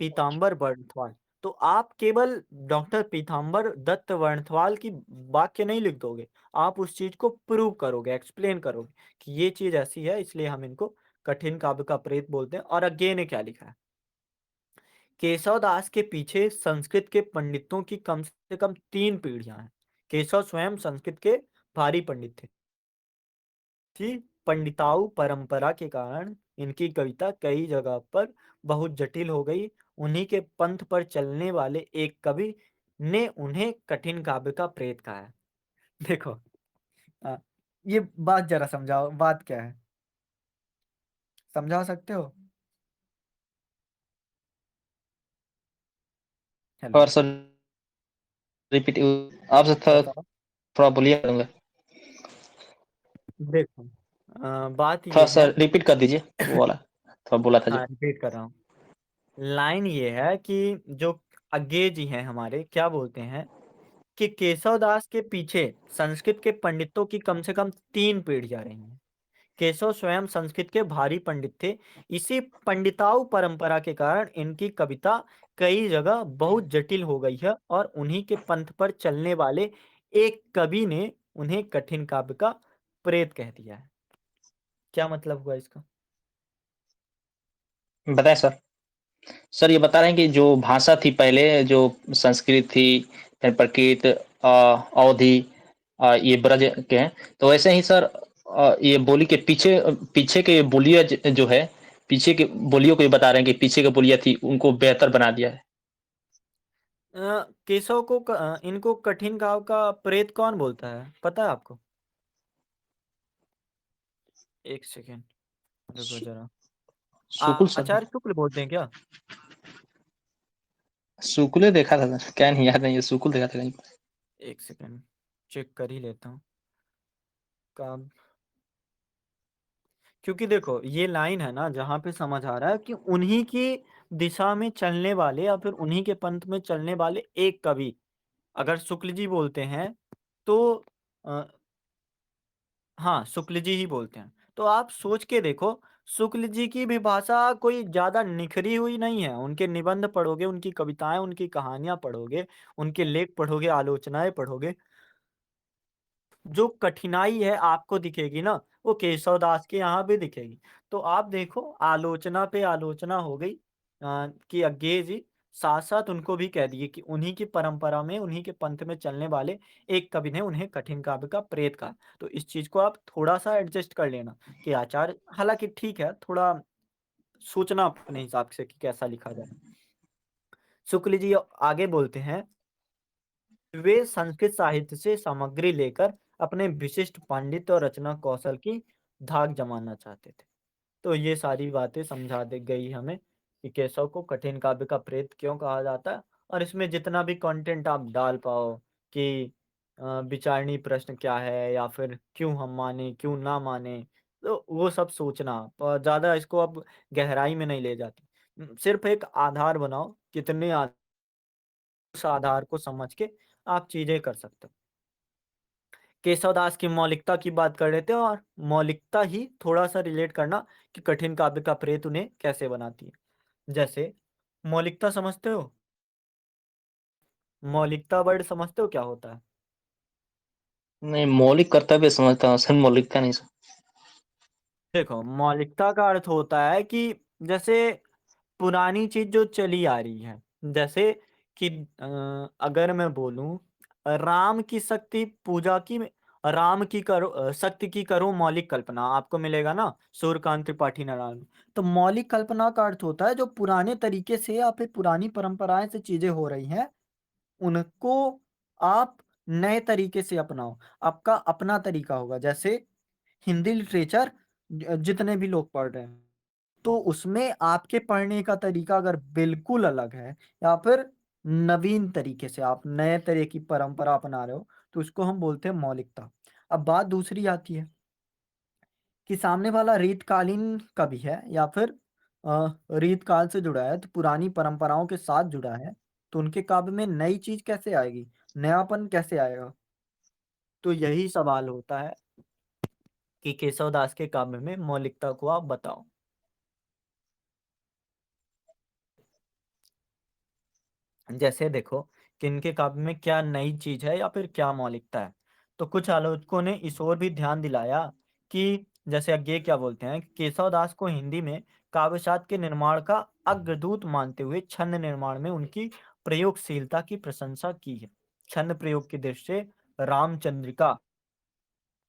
पीताम्बर बर्णवाल। तो आप केवल डॉक्टर पीताम्बर दत्त वर्णथवाल की वाक्य नहीं लिख दोगे, आप उस चीज़ को प्रूव करोगे, एक्सप्लेन करोगे कि ये चीज़ ऐसी है, इसलिए हम इनको कठिन काव्य का प्रेत बोलते हैं। और आगे ने क्या लिखा है? केशव दास के पीछे संस्कृत के पंडितों की कम से कम 3 पीढ़ियाँ हैं। केशव स्वयं संस्कृत के भारी पंडित थे। कि पंडिताऊ परंपरा के कारण इनकी कविता कई जगह पर बहुत जटिल हो गई। उन्हीं के पंथ पर चलने वाले एक कवि ने उन्हें कठिन काव्य का प्रेत कहा है। देखो, अ, ये बात जरा समझाओ, बात क्या है? समझा सकते हो? हेलो, और सर रिपीट, आपसे बताओ। थोड़ा बोलिए करूँगा। देखो बात ये थोड़ा-सा है। रिपीट कर दीजिए वो वाला, थोड़ा बोला था जो। हाँ, रिपीट कर रहा हूँ। लाइन ये है कि जो अज्ञे जी हैं हमारे, क्या बोलते हैं कि केशव दास के पीछे संस्कृत के पंडितों की कम से कम 3 पीढ़ियाँ रही हैं। केशव स्वयं संस्कृत के भारी पंडित थे। इसी पंडिताऊ परंपरा के कारण इनकी कविता कई जगह बहुत जटिल हो गई है और उन्हीं के पंथ पर चलने वाले एक कवि ने उन्हें कठिन काव्य का प्रेत कह दिया है। क्या मतलब हुआ इसका? बताएँ सर? सर ये बता रहे हैं कि जो भाषा थी पहले जो संस्कृत थी, फिर प्राकृत अवधी ये ब्रज के हैं, तो वैसे ही सर ये बोली के पीछे पीछे के बोलियाँ जो है, पीछे के बोलियों को ये बता रहे हैं कि पीछे की बोलियाँ थी, उनको बेहतर बना दिया है। केशव को इनको कठिन काव्य का प्रेत कौन बोलता है, पता है आपको? एक सेकेंड, रुको शु जरा। शुक्ल सर आचार्य शुक्ल बोलते हैं क्या? शुक्ल देखा था सर, क्या नहीं याद नहीं है, शुक्ल देखा था कहीं। एक सेकेंड, चेक कर ही लेता हूँ। काव्य, क्योंकि देखो ये लाइन है ना जहाँ पे समझ आ रहा है कि उन्हीं की दिशा में चलने वाले या फिर उन्हीं के पंथ में चलने वाले एक कवि अगर शुक्ल जी बोलते हैं तो अ, हाँ, शुक्ल जी ही बोलते हैं। तो आप सोच के देखो, शुक्ल जी की भी भाषा कोई ज़्यादा निखरी हुई नहीं है। उनके निबंध पढ़ोगे, उनकी कविताएँ, उनकी कहानियाँ पढ़ोगे, उनके लेख पढ़ोगे, आलोचनाएँ पढ़ोगे, जो कठिनाई है आपको दिखेगी ना, वो केशव दास के यहाँ भी दिखेगी। तो आप देखो आलोचना पे आलोचना हो गई कि अज्ञेय जी साथ-साथ उनको भी कह दिए कि उन्हीं की परंपरा में, उन्हीं के पंथ में चलने वाले एक कवि ने उन्हें कठिन काव्य का प्रेत कहा। तो इस चीज़ को आप थोड़ा-सा एडजस्ट कर लेना कि आचार्य हालाँकि ठीक है, थोड़ा सोचना अपने हिसाब से कि कैसा लिखा जाए। शुक्ल जी आगे बोलते हैं, वे संस्कृत साहित्य से सामग्री लेकर अपने विशिष्ट पांडित्य और रचना कौशल की धाक जमाना चाहते थे। तो ये सारी बातें समझा दी गई हमें कि केशव को कठिन काव्य का प्रेत क्यों कहा जाता है और इसमें जितना भी कंटेंट आप डाल पाओ कि विचारणीय प्रश्न क्या है या फिर क्यों हम माने क्यों ना माने, तो वो सब सोचना आप ज़्यादा इसको अब गहराई में नहीं ले जाती। सिर्फ एक आधार बनाओ, कितने उस आधार को समझ के आप चीजें कर सकते हो। केशवदास की मौलिकता की बात कर रहे थे और मौलिकता ही थोड़ा सा रिलेट करना कि कठिन काव्य का प्रेत उन्हें कैसे बनाती है। जैसे मौलिकता समझते हो? मौलिकता वर्ड समझते हो क्या होता है? नहीं, मौलिक कर्तव्य समझता हूँ सर, मौलिकता नहीं सर। देखो मौलिकता का अर्थ होता है कि जैसे पुरानी चीज जो चली आ रही है, जैसे कि अगर मैं बोलूं राम की शक्ति पूजा की, राम की करो शक्ति की करो मौलिक कल्पना, आपको मिलेगा ना सूर्यकांत त्रिपाठी नारायण। तो मौलिक कल्पना का अर्थ होता है जो पुराने तरीके से या फिर पुरानी परंपराएं से चीजें हो रही हैं उनको आप नए तरीके से अपनाओ। आपका अपना तरीका होगा। जैसे हिंदी लिटरेचर जितने भी लोग पढ़ रहे हैं तो उसमें आपके पढ़ने का तरीका अगर बिल्कुल अलग है या फिर नवीन तरीके से आप नए तरह की परंपरा अपना रहे हो तो उसको हम बोलते हैं मौलिकता। अब बात दूसरी आती है कि सामने वाला रीतकालीन कवि है या फिर रीत काल से जुड़ा है तो पुरानी परंपराओं के साथ जुड़ा है, तो उनके काव्य में नई चीज कैसे आएगी, नयापन कैसे आएगा? तो यही सवाल होता है कि केशव दास के काव्य में मौलिकता को आप बताओ। जैसे देखो कि इनके काव्य में क्या नई चीज है या फिर क्या मौलिकता है। तो कुछ आलोचकों ने इस ओर भी ध्यान दिलाया कि जैसे अज्ञे क्या बोलते हैं, केशव दास को हिंदी में काव्य साहित्य के निर्माण का अग्रदूत मानते हुए छंद निर्माण में उनकी प्रयोगशीलता की प्रशंसा की है। छंद प्रयोग की दृष्टि से रामचंद्रिका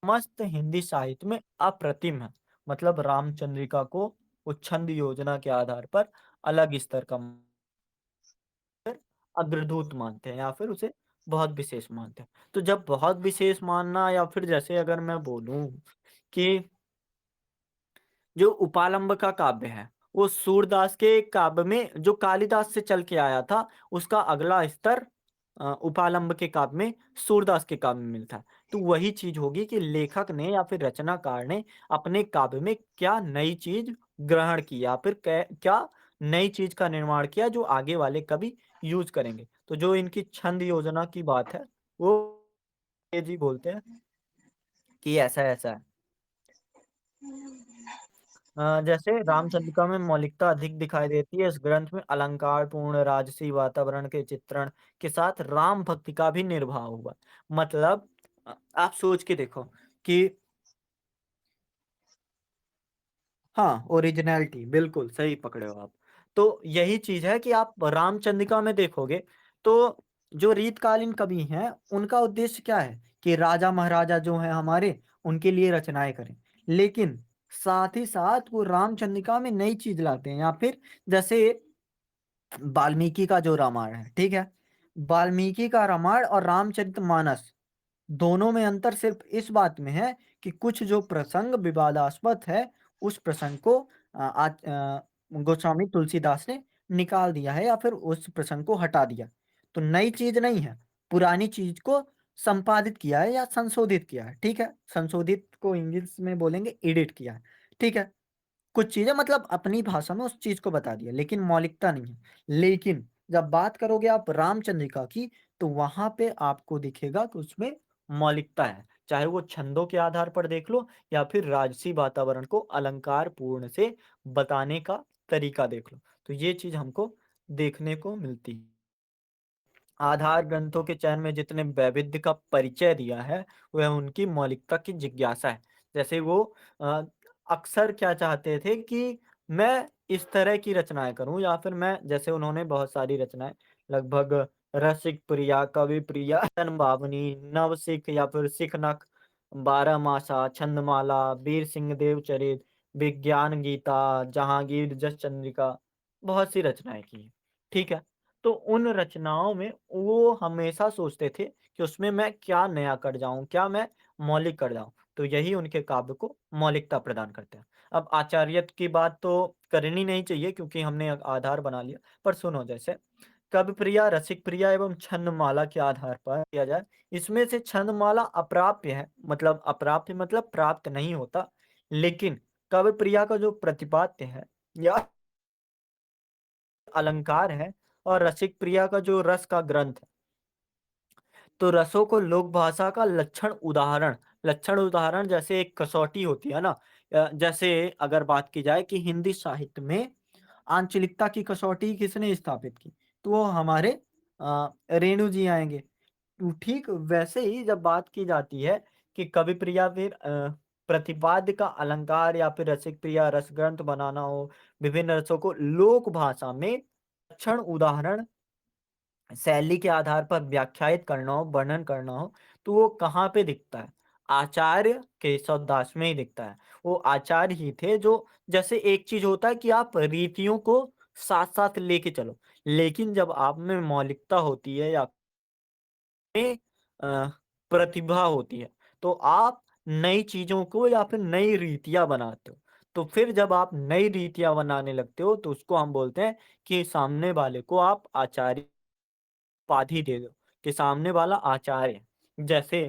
समस्त हिंदी साहित्य में अप्रतिम है। मतलब रामचंद्रिका को वो छंद योजना के आधार पर अलग स्तर का अग्रदूत मानते हैं या फिर उसे बहुत विशेष मानते हैं। तो जब बहुत विशेष मानना या फिर जैसे अगर मैं बोलूं कि जो उपालंब का काव्य है वो सूरदास के काव्य में जो कालिदास से चल के आया था उसका अगला स्तर उपालंब के काव्य में सूरदास के काव्य में मिलता है। तो वही चीज़ होगी कि लेखक ने या फिर रचनाकार ने अपने काव्य में क्या नई चीज़ ग्रहण की या फिर कै क्या नई चीज़ का निर्माण किया जो आगे वाले कवि यूज़ करेंगे। तो जो इनकी छंद योजना की बात है, वो ये जी बोलते हैं कि ऐसा-ऐसा है। जैसे रामचंद्रिका में मौलिकता अधिक दिखाई देती है, इस ग्रंथ में अलंकारपूर्ण राजसी वातावरण के चित्रण के साथ राम भक्ति का भी निर्भाव हुआ। मतलब आप सोच के देखो कि हाँ, ओरिजिनैलिटी बिल्कुल सही पकड़े हो आप। तो यही चीज़ है कि आप रामचंद्रिका में देखोगे, तो जो रीतकालीन कवि हैं, उनका उद्देश्य क्या है कि राजा-महाराजा जो हैं हमारे, उनके लिए रचनाएँ करें। लेकिन साथ ही साथ वो रामचंद्रिका में नई चीज़ लाते हैं या फिर जैसे वाल्मीकि का जो रामायण है, ठीक है? वाल्मीकि का रामायण और रामचरितमानस दोनों में अंतर सिर्फ़ इस बात में है कि कुछ जो प्रसंग विवादास्पद है, उस प्रसंग को गोस्वामी तुलसीदास ने निकाल दिया है या फिर उस प्रसंग को हटा दिया। तो नई चीज़ नहीं है, पुरानी चीज़ को संपादित किया है या संशोधित किया है, ठीक है? संशोधित को इंग्लिश में बोलेंगे एडिट किया है, ठीक है? कुछ चीज़ें मतलब अपनी भाषा में उस चीज़ को बता दिया, लेकिन मौलिकता नहीं है। लेकिन जब बात करोगे आप रामचंद्रिका की, तो वहाँ पे आपको दिखेगा कि उसमें मौलिकता है। चाहे वो छंदों के आधार पर देख लो या फिर राजसी वातावरण को अलंकार पूर्ण से बताने का तरीका देख लो। तो ये चीज़ हमको देखने को मिलती है। आधार ग्रंथों के चयन में जितने वैविध्य का परिचय दिया है, वह उनकी मौलिकता की जिज्ञासा है। जैसे वो अ, अक्सर क्या चाहते थे कि मैं इस तरह की रचनाएँ करूँ या फिर मैं जैसे उन्होंने बहुत सारी रचनाएँ लगभग रसिक प्रिया, कवि प्रिया, जनभावनी, नवसिख या फिर सिखनक, बारहमासा, छंदमाला, वीर सिंह देवचरित, विज्ञान गीता, जहांगीर जस चंद्रिका, बहुत सी रचनाएँ की हैं। ठीक है? तो उन रचनाओं में वो हमेशा सोचते थे कि उसमें मैं क्या नया कर जाऊँ, क्या मैं मौलिक कर जाऊँ। तो यही उनके काव्य को मौलिकता प्रदान करते हैं। अब आचार्यत की बात तो करनी नहीं चाहिए क्योंकि हमने आधार बना लिया। पर सुनो जैसे कविप्रिया, रसिकप्रिया एवं छंदमाला के आधार पर किया जाए, इसमें से छंदमाला अप्राप्य है, मतलब अप्राप्य मतलब प्राप्त नहीं होता। लेकिन कविप्रिया का जो प्रतिपाद्य है या अलंकार है और रसिक प्रिया का जो रस का ग्रंथ है, तो रसों को लोक भाषा का लक्षण उदाहरण जैसे एक कसौटी होती है ना, जैसे अगर बात की जाए कि हिंदी साहित्य में आंचलिकता की कसौटी किसने स्थापित की, तो वो हमारे रेणु जी आएँगे। तो ठीक वैसे ही जब बात की जाती है कि कवि प्रिया फिर प्रतिपाद्य का अलंकार या फिर रसिक प्रिया रस ग्रंथ बनाना हो, विभिन्न रसों को लोक भाषा में लक्षण उदाहरण शैली के आधार पर व्याख्यायित करना हो, वर्णन करना हो, तो वो कहाँ पे दिखता है? आचार्य केशव दास में ही दिखता है। वो आचार्य ही थे जो जैसे एक चीज़ होता है कि आप रीतियों को साथ-साथ लेके चलो, लेकिन जब आप में मौलिकता होती है या में प्रतिभा होती है, तो आप नई चीज़ों को या फिर नई रीतियाँ बनाते हो। तो फिर जब आप नई रीतियाँ बनाने लगते हो, तो उसको हम बोलते हैं कि सामने वाले को आप आचार्य उपाधि दे दो कि सामने वाला आचार्य है। जैसे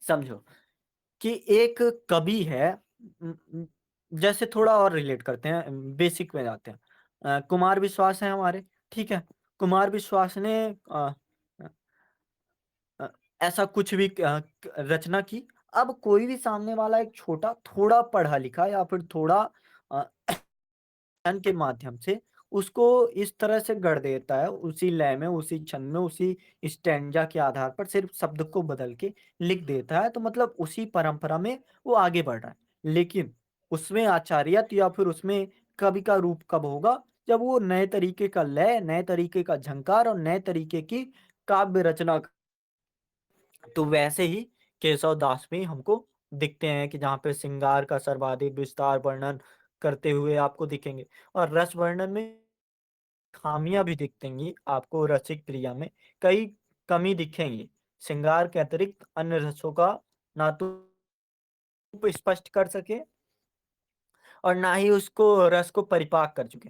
समझो कि एक कवि है जैसे थोड़ा और रिलेट करते हैं, बेसिक में जाते हैं। कुमार विश्वास हैं हमारे, ठीक है? कुमार विश्वास ने अ अ, ऐसा कुछ भी रचना की। अब कोई भी सामने वाला एक छोटा थोड़ा पढ़ा लिखा या फिर थोड़ा अ ज्ञान के माध्यम से उसको इस तरह से गढ़ देता है, उसी लय में, उसी छंद में, उसी स्टैन्ज़ा के आधार पर सिर्फ़ शब्द को बदल के लिख देता है, तो मतलब उसी परंपरा में वो आगे बढ़ रहा है। लेकिन उसमें आचार्यत या फिर उसमें कवि का रूप कब होगा? जब वो नए तरीके का लय, नए तरीके का झंकार और नए तरीके की काव्य रचना तो वैसे ही केशव दास में हमको दिखते हैं कि जहाँ पे श्रृंगार का सर्वाधिक विस्तार वर्णन करते हुए आपको दिखेंगे और रस वर्णन में खामियां भी दिखेंगी आपको रसिक क्रिया में कई कमी दिखेंगी श्रृंगार के अतिरिक्त अन्य रसों का ना तो स्पष्ट कर सके और ना ही उसको रस को परिपाक कर चुके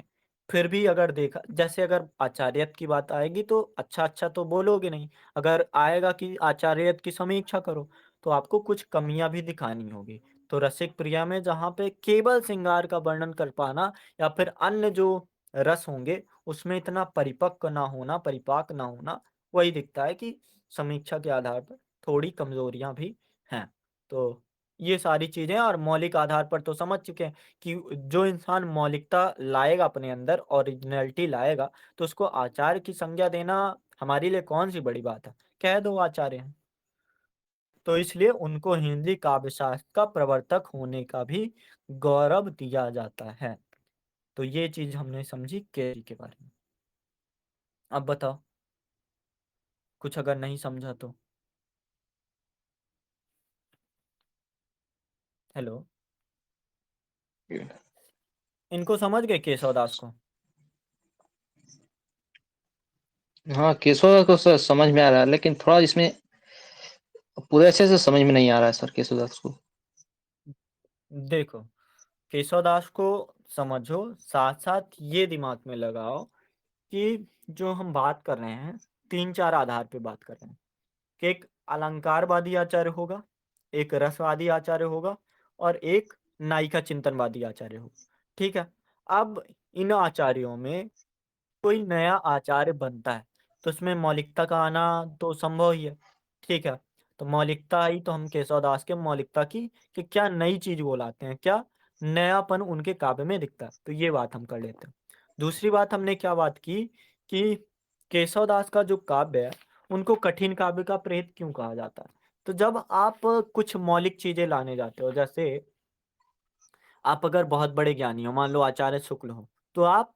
फिर भी अगर देखा जैसे अगर आचार्यत की बात आएगी तो अच्छा-अच्छा तो बोलोगे नहीं। अगर आएगा कि आचार्यत की समीक्षा करो, तो आपको कुछ कमियाँ भी दिखानी होगी। तो रसिक प्रिया में जहाँ पे केवल श्रृंगार का वर्णन कर पाना या फिर अन्य जो रस होंगे, उसमें इतना परिपक्व ना होना, परिपाक ना होना, वही दिखता है कि समीक्षा के आधार पर थोड़ी कमज़ोरियाँ भी हैं। तो ये सारी चीज़ें और मौलिक आधार पर तो समझ चुके हैं। कि जो इंसान मौलिकता लाएगा अपने अंदर, ओरिजिनैलिटी लाएगा, तो उसको आचार्य की संज्ञा देना हमारे लिए कौन-सी बड़ी बात है। कह दो आचार्य हैं। तो इसलिए उनको हिंदी काव्य शास्त्र का प्रवर्तक होने का भी गौरव दिया जाता है। तो ये चीज़ हमने समझी केरी के बारे में। अब बताओ, कुछ अगर नहीं समझा तो? हेलो, इनको समझ गए केशव दास को? हाँ, केशव को सर समझ में आ रहा है, लेकिन थोड़ा इसमें पूरे अच्छे से समझ में नहीं आ रहा है सर केशवदास को। देखो, केशव दास को समझो, साथ-साथ ये दिमाग में लगाओ कि जो हम बात कर रहे हैं, 3-4 आधार पे बात कर रहे हैं, कि एक अलंकारवादी आचार्य होगा, एक रसवादी आचार्य होगा और एक नायिका चिंतनवादी आचार्य होगा, ठीक है? अब इन आचार्यों में कोई नया आचार्य बनता है, तो उसमें मौलिकता का आना तो संभव ही है, ठीक है? तो मौलिकता आई तो हम केशव दास के मौलिकता की कि क्या नई चीज़ वो लाते हैं, क्या नयापन उनके काव्य में दिखता है, तो ये बात हम कर लेते हैं। दूसरी बात हमने क्या बात की कि केशव दास का जो काव्य है, उनको कठिन काव्य का प्रेत क्यों कहा जाता है? तो जब आप कुछ मौलिक चीज़ें लाने जाते हो, जैसे आप अगर बहुत बड़े ज्ञानी हो, मान लो आचार्य शुक्ल हो, तो आप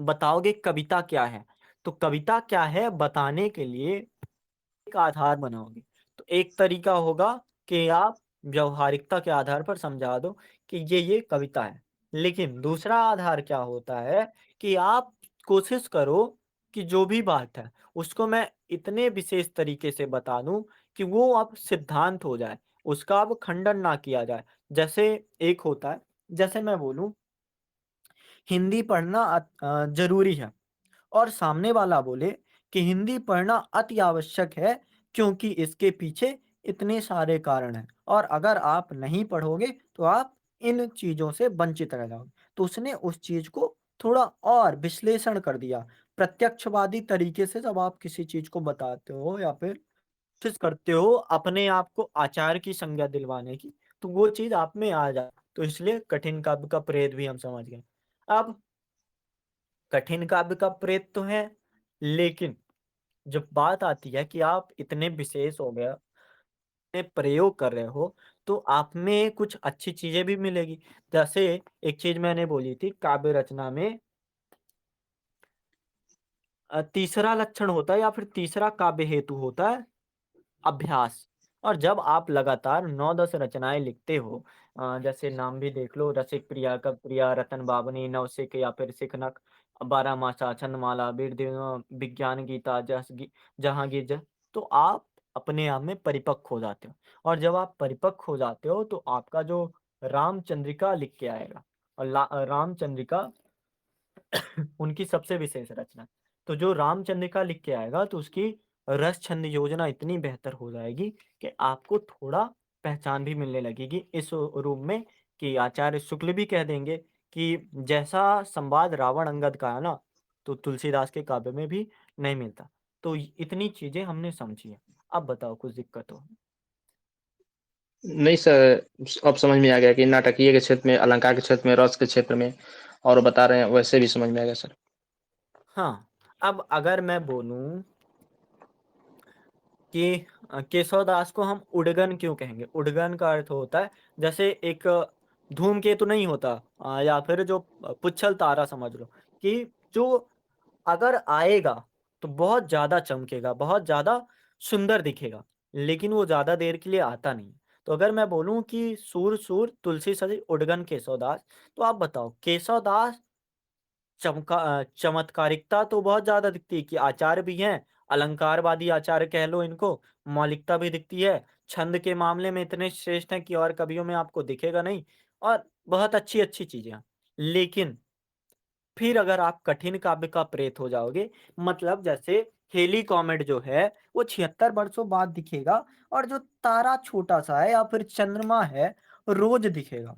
बताओगे कविता क्या है? तो कविता क्या है बताने के लिए एक आधार बनाओगे। तो एक तरीका होगा कि आप व्यावहारिकता के आधार पर समझा दो कि ये कविता है। लेकिन दूसरा आधार क्या होता है कि आप कोशिश करो कि जो भी बात है, उसको मैं इतने विशेष तरीके से बता दूँ कि वो अब सिद्धांत हो जाए, उसका अब खंडन ना किया जाए। जैसे एक होता है, जैसे मैं बोलूँ हिंदी पढ़ना ज़रूरी है। और सामने वाला बोले कि हिंदी पढ़ना अति आवश्यक है क्योंकि इसके पीछे इतने सारे कारण हैं और अगर आप नहीं पढ़ोगे तो आप इन चीज़ों से वंचित रह जाओगे। तो उसने उस चीज़ को थोड़ा और विश्लेषण कर दिया। प्रत्यक्षवादी तरीके से जब आप किसी चीज़ को बताते हो या फिर कोशिश करते हो अपने आप को आचार्य की संज्ञा दिलवाने की, तो वो चीज़ आप में आ जाए। तो इसलिए कठिन काव्य का प्रेत भी हम समझ गए। अब कठिन काव्य का प्रेत तो है, लेकिन जब बात आती है कि आप इतने विशेष हो गए, इतने प्रयोग कर रहे हो, तो आप में कुछ अच्छी चीज़ें भी मिलेगी। जैसे एक चीज़ मैंने बोली थी काव्य रचना में तीसरा लक्षण होता है या फिर तीसरा काव्य हेतु होता है अभ्यास। और जब आप लगातार 9-10 रचनाएँ लिखते हो जैसे नाम भी देख लो रसिक प्रिया, कविप्रिया, रतन बावनी, नवसिख या फिर सिखनक, बारहमासा, छंदमाला, विज्ञान गीता, जहांगीर तो आप अपने आप में परिपक्व हो जाते हो। और जब आप परिपक्व हो जाते हो तो आपका जो रामचंद्रिका लिख के आएगा और रामचंद्रिका उनकी सबसे विशेष रचना। तो जो रामचंद्रिका लिख के आएगा तो उसकी रस छंद योजना इतनी बेहतर हो जाएगी कि आपको थोड़ा पहचान भी मिलने लगेगी इस रूप में कि आचार्य शुक्ल भी कह देंगे कि जैसा संवाद रावण अंगद का है ना, तो तुलसीदास के काव्य में भी नहीं मिलता। तो इतनी चीज़ें हमने समझी हैं। अब बताओ कुछ दिक्कत हो? नहीं सर, अब समझ में आ गया कि नाटकीय के क्षेत्र में, अलंकार के क्षेत्र में, रस के क्षेत्र में और बता रहे हैं वैसे भी समझ में आ गया सर। हाँ, अब अगर मैं बोलूँ कि केशव दास को हम उडगन क्यों कहेंगे? उडगन का अर्थ होता है जैसे एक धूमकेतु नहीं होता या फिर जो पुच्छल तारा समझ लो कि जो अगर आएगा तो बहुत ज़्यादा चमकेगा, बहुत ज़्यादा सुंदर दिखेगा, लेकिन वो ज़्यादा देर के लिए आता नहीं। तो अगर मैं बोलूँ कि सूर सूर तुलसी सजी उडगन केशव दास, तो आप बताओ केशव दास चमत्कारिकता तो बहुत ज़्यादा दिखती है कि आचार्य भी हैं, अलंकारवादी आचार्य कह लो इनको, मौलिकता भी दिखती है, छंद के मामले में इतने श्रेष्ठ हैं कि और कवियों में आपको दिखेगा नहीं और बहुत अच्छी-अच्छी चीज़ें हैं। लेकिन फिर अगर आप कठिन काव्य का प्रेत हो जाओगे, मतलब जैसे हेली कॉमेट जो है, वो 76 वर्षों बाद दिखेगा और जो तारा छोटा-सा है या फिर चंद्रमा है, रोज़ दिखेगा।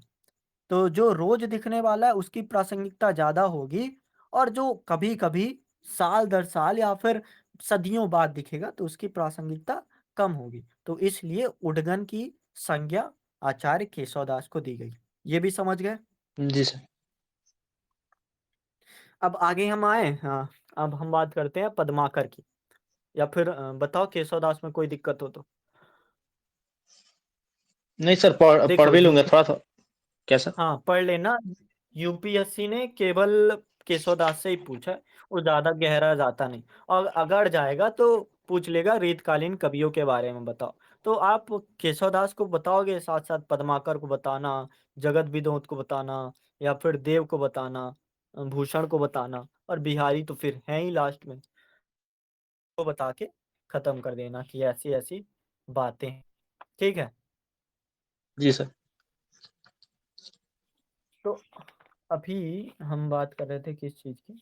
तो जो रोज़ दिखने वाला है उसकी प्रासंगिकता ज़्यादा होगी और जो कभी-कभी साल दर साल या फिर सदियों बाद दिखेगा तो उसकी प्रासंगिकता कम होगी। तो इसलिए उद्गम की संज्ञा आचार्य केशवदास को दी गई। ये भी समझ गए? जी सर। अब आगे हम आए हाँ, अब हम बात करते हैं पद्माकर की या फिर बताओ केशवदास में कोई दिक्कत हो तो? नहीं सर, पढ़ देखो भी लूँगा यूपी थोड़ा थोड़ा। क्या सर? हाँ, पढ़ लेना। यूपीएससी ने केवल केशवदास से ही पूछा है, वो ज़्यादा गहरा जाता नहीं और अगर जाएगा तो पूछ लेगा रीतकालीन कवियों के बारे में बताओ। तो आप केशवदास को बताओगे, साथ-साथ पद्माकर को बताना, जगत बिनोद को बताना या फिर देव को बताना, भूषण को बताना और बिहारी तो फिर हैं ही लास्ट में। को बता के खत्म कर देना कि ऐसी-ऐसी बातें हैं, ठीक है? जी सर। तो अभी हम बात कर रहे थे किस चीज़ की?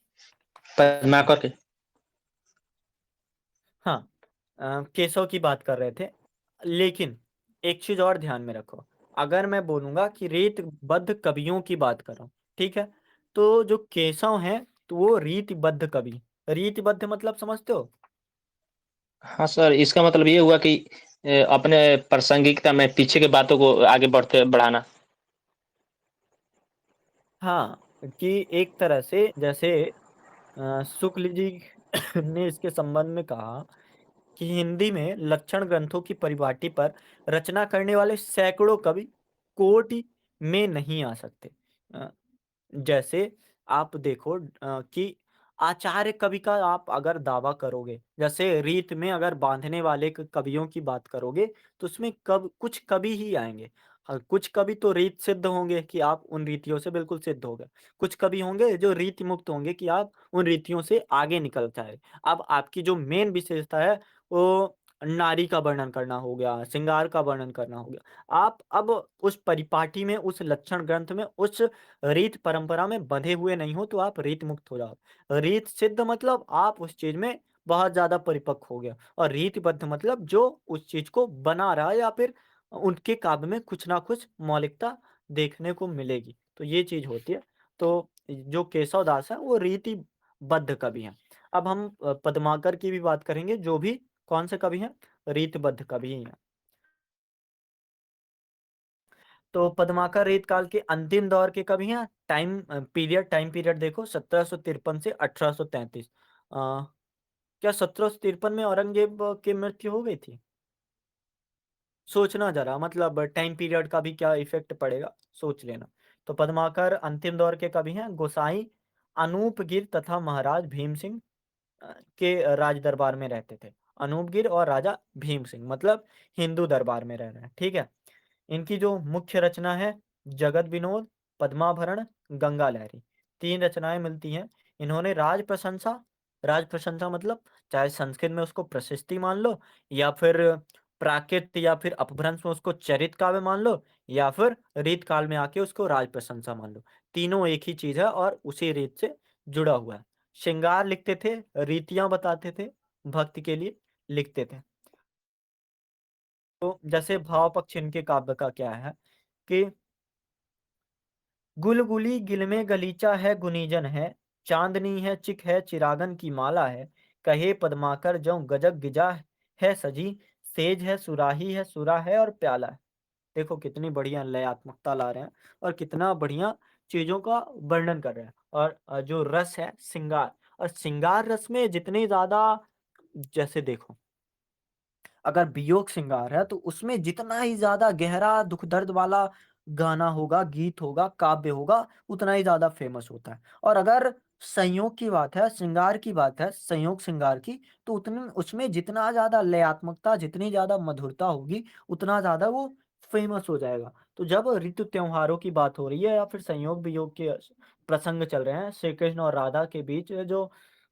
पद्माकर के। हाँ, केशव की बात कर रहे थे। लेकिन एक चीज़ और ध्यान में रखो, अगर मैं बोलूँगा कि रीतबद्ध कवियों की बात कर रहा हूँ, ठीक है? तो जो केशव हैं, तो वो रीतबद्ध कवि। रीतबद्ध मतलब समझते हो? हाँ सर, इसका मतलब ये हुआ कि अपने प्रासंगिकता में पीछे की बातों को आगे बढ़ाना। हाँ, कि एक तरह से जैसे शुक्ल जी ने इसके संबंध में कहा कि हिंदी में लक्षण ग्रंथों की परिपाटी पर रचना करने वाले सैकड़ों कवि कोटि में नहीं आ सकते। अ, जैसे आप देखो कि आचार्य कवि का आप अगर दावा करोगे, जैसे रीत में अगर बाँधने वाले कवियों की बात करोगे, तो उसमें कब कुछ कवि ही आएँगे। कुछ कवि तो रीत सिद्ध होंगे कि आप उन रीतियों से बिल्कुल सिद्ध हो गए। कुछ कवि होंगे जो रीति मुक्त होंगे कि आप उन रीतियों से आगे निकल जाए। अब आपकी जो मेन विशेषता है, वो नारी का वर्णन करना हो गया, श्रृंगार का वर्णन करना हो गया। आप अब उस परिपाटी में, उस लक्षण ग्रंथ में, उस रीत परंपरा में बंधे हुए नहीं हो तो आप रीत मुक्त हो जाओ। रीत सिद्ध मतलब आप उस चीज़ में बहुत ज़्यादा परिपक्व हो गए और रीतबद्ध मतलब जो उस चीज़ को बना रहा है या फिर उनके काव्य में कुछ ना कुछ मौलिकता देखने को मिलेगी। तो ये चीज़ होती है। तो जो केशव दास हैं वो रीतिबद्ध कवि हैं। अब हम पद्माकर की भी बात करेंगे जो भी कौन से कवि हैं? रीतबद्ध कवि ही हैं। तो पद्माकर रीत काल के अंतिम दौर के कवि हैं। टाइम पीरियड देखो 1753 से 1833। क्या 1753 में औरंगज़ेब की मृत्यु हो गई थी? सोचना ज़रा मतलब टाइम पीरियड का भी क्या इफ़ेक्ट पड़ेगा, सोच लेना। तो पद्माकर अंतिम दौर के कवि हैं। गोसाई अनूपगीर तथा महाराज भीम सिंह के राज दरबार में रहते थे। अनूपगीर और राजा भीम सिंह मतलब हिंदू दरबार में रह रहे हैं, ठीक है? इनकी जो मुख्य रचना है जगत विनोद, पद्माभरण, गंगा लहरी, 3 रचनाएँ मिलती हैं। इन्होंने राज प्रशंसा मतलब चाहे संस्कृत में उसको प्रशस्ति मान लो या फिर प्राकृत या फिर अपभ्रंश में उसको चरित काव्य मान लो या फिर रीत काल में आके उसको राज प्रशंसा मान लो। तीनों एक ही चीज़ है और उसी रीत से जुड़ा हुआ है। श्रृंगार लिखते थे, रीतियाँ बताते थे, भक्ति के लिए लिखते थे। तो जैसे भाव पक्ष इनके काव्य का क्या है कि गुलगुली गिल में गलीचा है गुनीजन है, चांदनी है चिक है चिरागन की माला है, कहे पद्माकर ज्यों गजक गिजा है सजी, सेज है सुराही है सुरा है और प्याला है। देखो कितनी बढ़िया लयात्मकता ला रहे हैं और कितना बढ़िया चीज़ों का वर्णन कर रहे हैं और जो रस है श्रृंगार और श्रृंगार रस में जितनी ज़्यादा जैसे देखो अगर वियोग श्रृंगार है तो उसमें जितना ही ज़्यादा गहरा दुःख दर्द वाला गाना होगा, गीत होगा, काव्य होगा, उतना ही ज़्यादा फ़ेमस होता है। और अगर संयोग की बात है, श्रृंगार की बात है, संयोग श्रृंगार की, तो उतने उसमें जितना ज़्यादा लयात्मकता, जितनी ज़्यादा मधुरता होगी, उतना ज़्यादा वो फ़ेमस हो जाएगा। तो जब ऋतु त्योहारों की बात हो रही है या फिर संयोग-वियोग के प्रसंग चल रहे हैं, श्री कृष्ण और राधा के बीच जो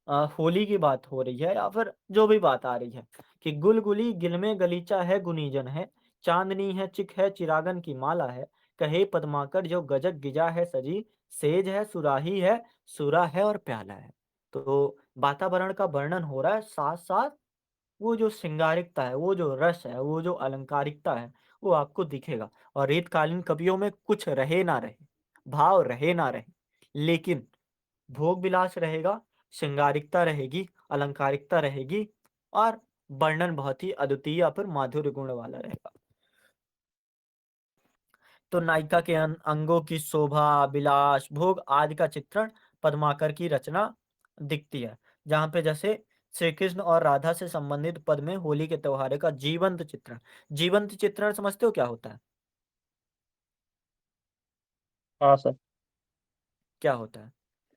होली की बात हो रही है या फिर जो भी बात आ रही है, कि गुलगुली गिल में गलीचा है गुनीजन है, चांदनी है चिक है चिरागन की माला है, कहे पद्माकर जो गजक गिजा है सजी, सेज है, सुराही है, सुरा है और प्याला है। तो वातावरण का वर्णन हो रहा है, साथ-साथ वो जो श्रृंगारिकता है, वो जो रस है, वो जो अलंकारिकता है, वो आपको दिखेगा। और रीतकालीन कवियों में कुछ रहे ना रहे, भाव रहे ना रहे, लेकिन भोग विलास रहेगा, श्रृंगारिकता रहेगी, अलंकारिकता रहेगी और वर्णन बहुत ही अद्वितीय या फिर माधुर्य गुण वाला रहेगा। तो नायिका के अंगों की शोभा, विलास, भोग आदि का चित्रण पद्माकर की रचना दिखती है। जहाँ पे जैसे श्री कृष्ण और राधा से संबंधित पद में होली के त्योहार का जीवंत चित्रण। जीवंत चित्रण समझते हो क्या होता है? हाँ सर। क्या होता है?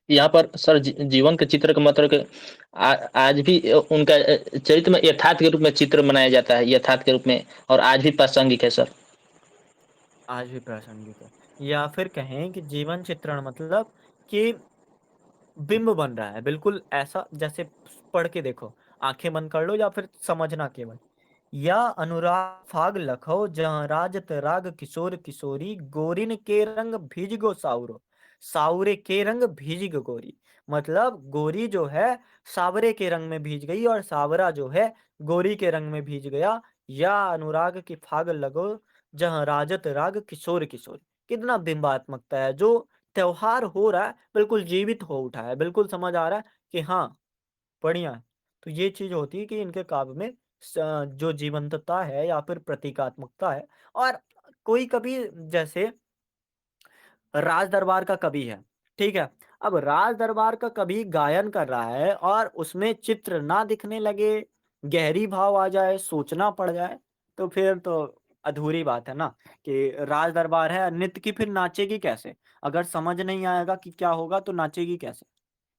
यहाँ पर सर जीवन के चित्र का मतलब कि आज भी उनका चरित्र में यथार्थ के रूप में चित्र बनाया जाता है, यथार्थ के रूप में, और आज भी प्रासंगिक है सर। आज भी प्रासंगिक है। या फिर कहें कि जीवन चित्रण मतलब कि बिंब बन रहा है, बिल्कुल ऐसा जैसे पढ़ के देखो, आंखें बंद कर लो या फिर समझना केवल। या अनुराग फाग लखो जहाँ राजत राग किशोर किशोरी गोरिन के रंग भीजगो साउरो। सावरे के रंग भीजग गोरी, मतलब गोरी जो है सावरे के रंग में भीज गई और सावरा जो है गोरी के रंग में भीज गया। या अनुराग की फाग लगो जहाँ राजत राग किशोर किशोरी। कितना बिंबात्मकता है, जो त्योहार हो रहा है बिल्कुल जीवित हो उठा है, बिल्कुल समझ आ रहा है कि हाँ बढ़िया है। तो ये चीज होती है कि इनके काव्य में जो जीवंतता है या फिर प्रतीकात्मकता है। और कोई कवि जैसे राज दरबार का कवि है, ठीक है। अब राज दरबार का कवि गायन कर रहा है और उसमें चित्र ना दिखने लगे, गहरी भाव आ जाए, सोचना पड़ जाए, तो फिर तो अधूरी बात है ना। कि राज दरबार है, नृत्य की फिर नाचेगी कैसे? अगर समझ नहीं आएगा कि क्या होगा तो नाचेगी कैसे?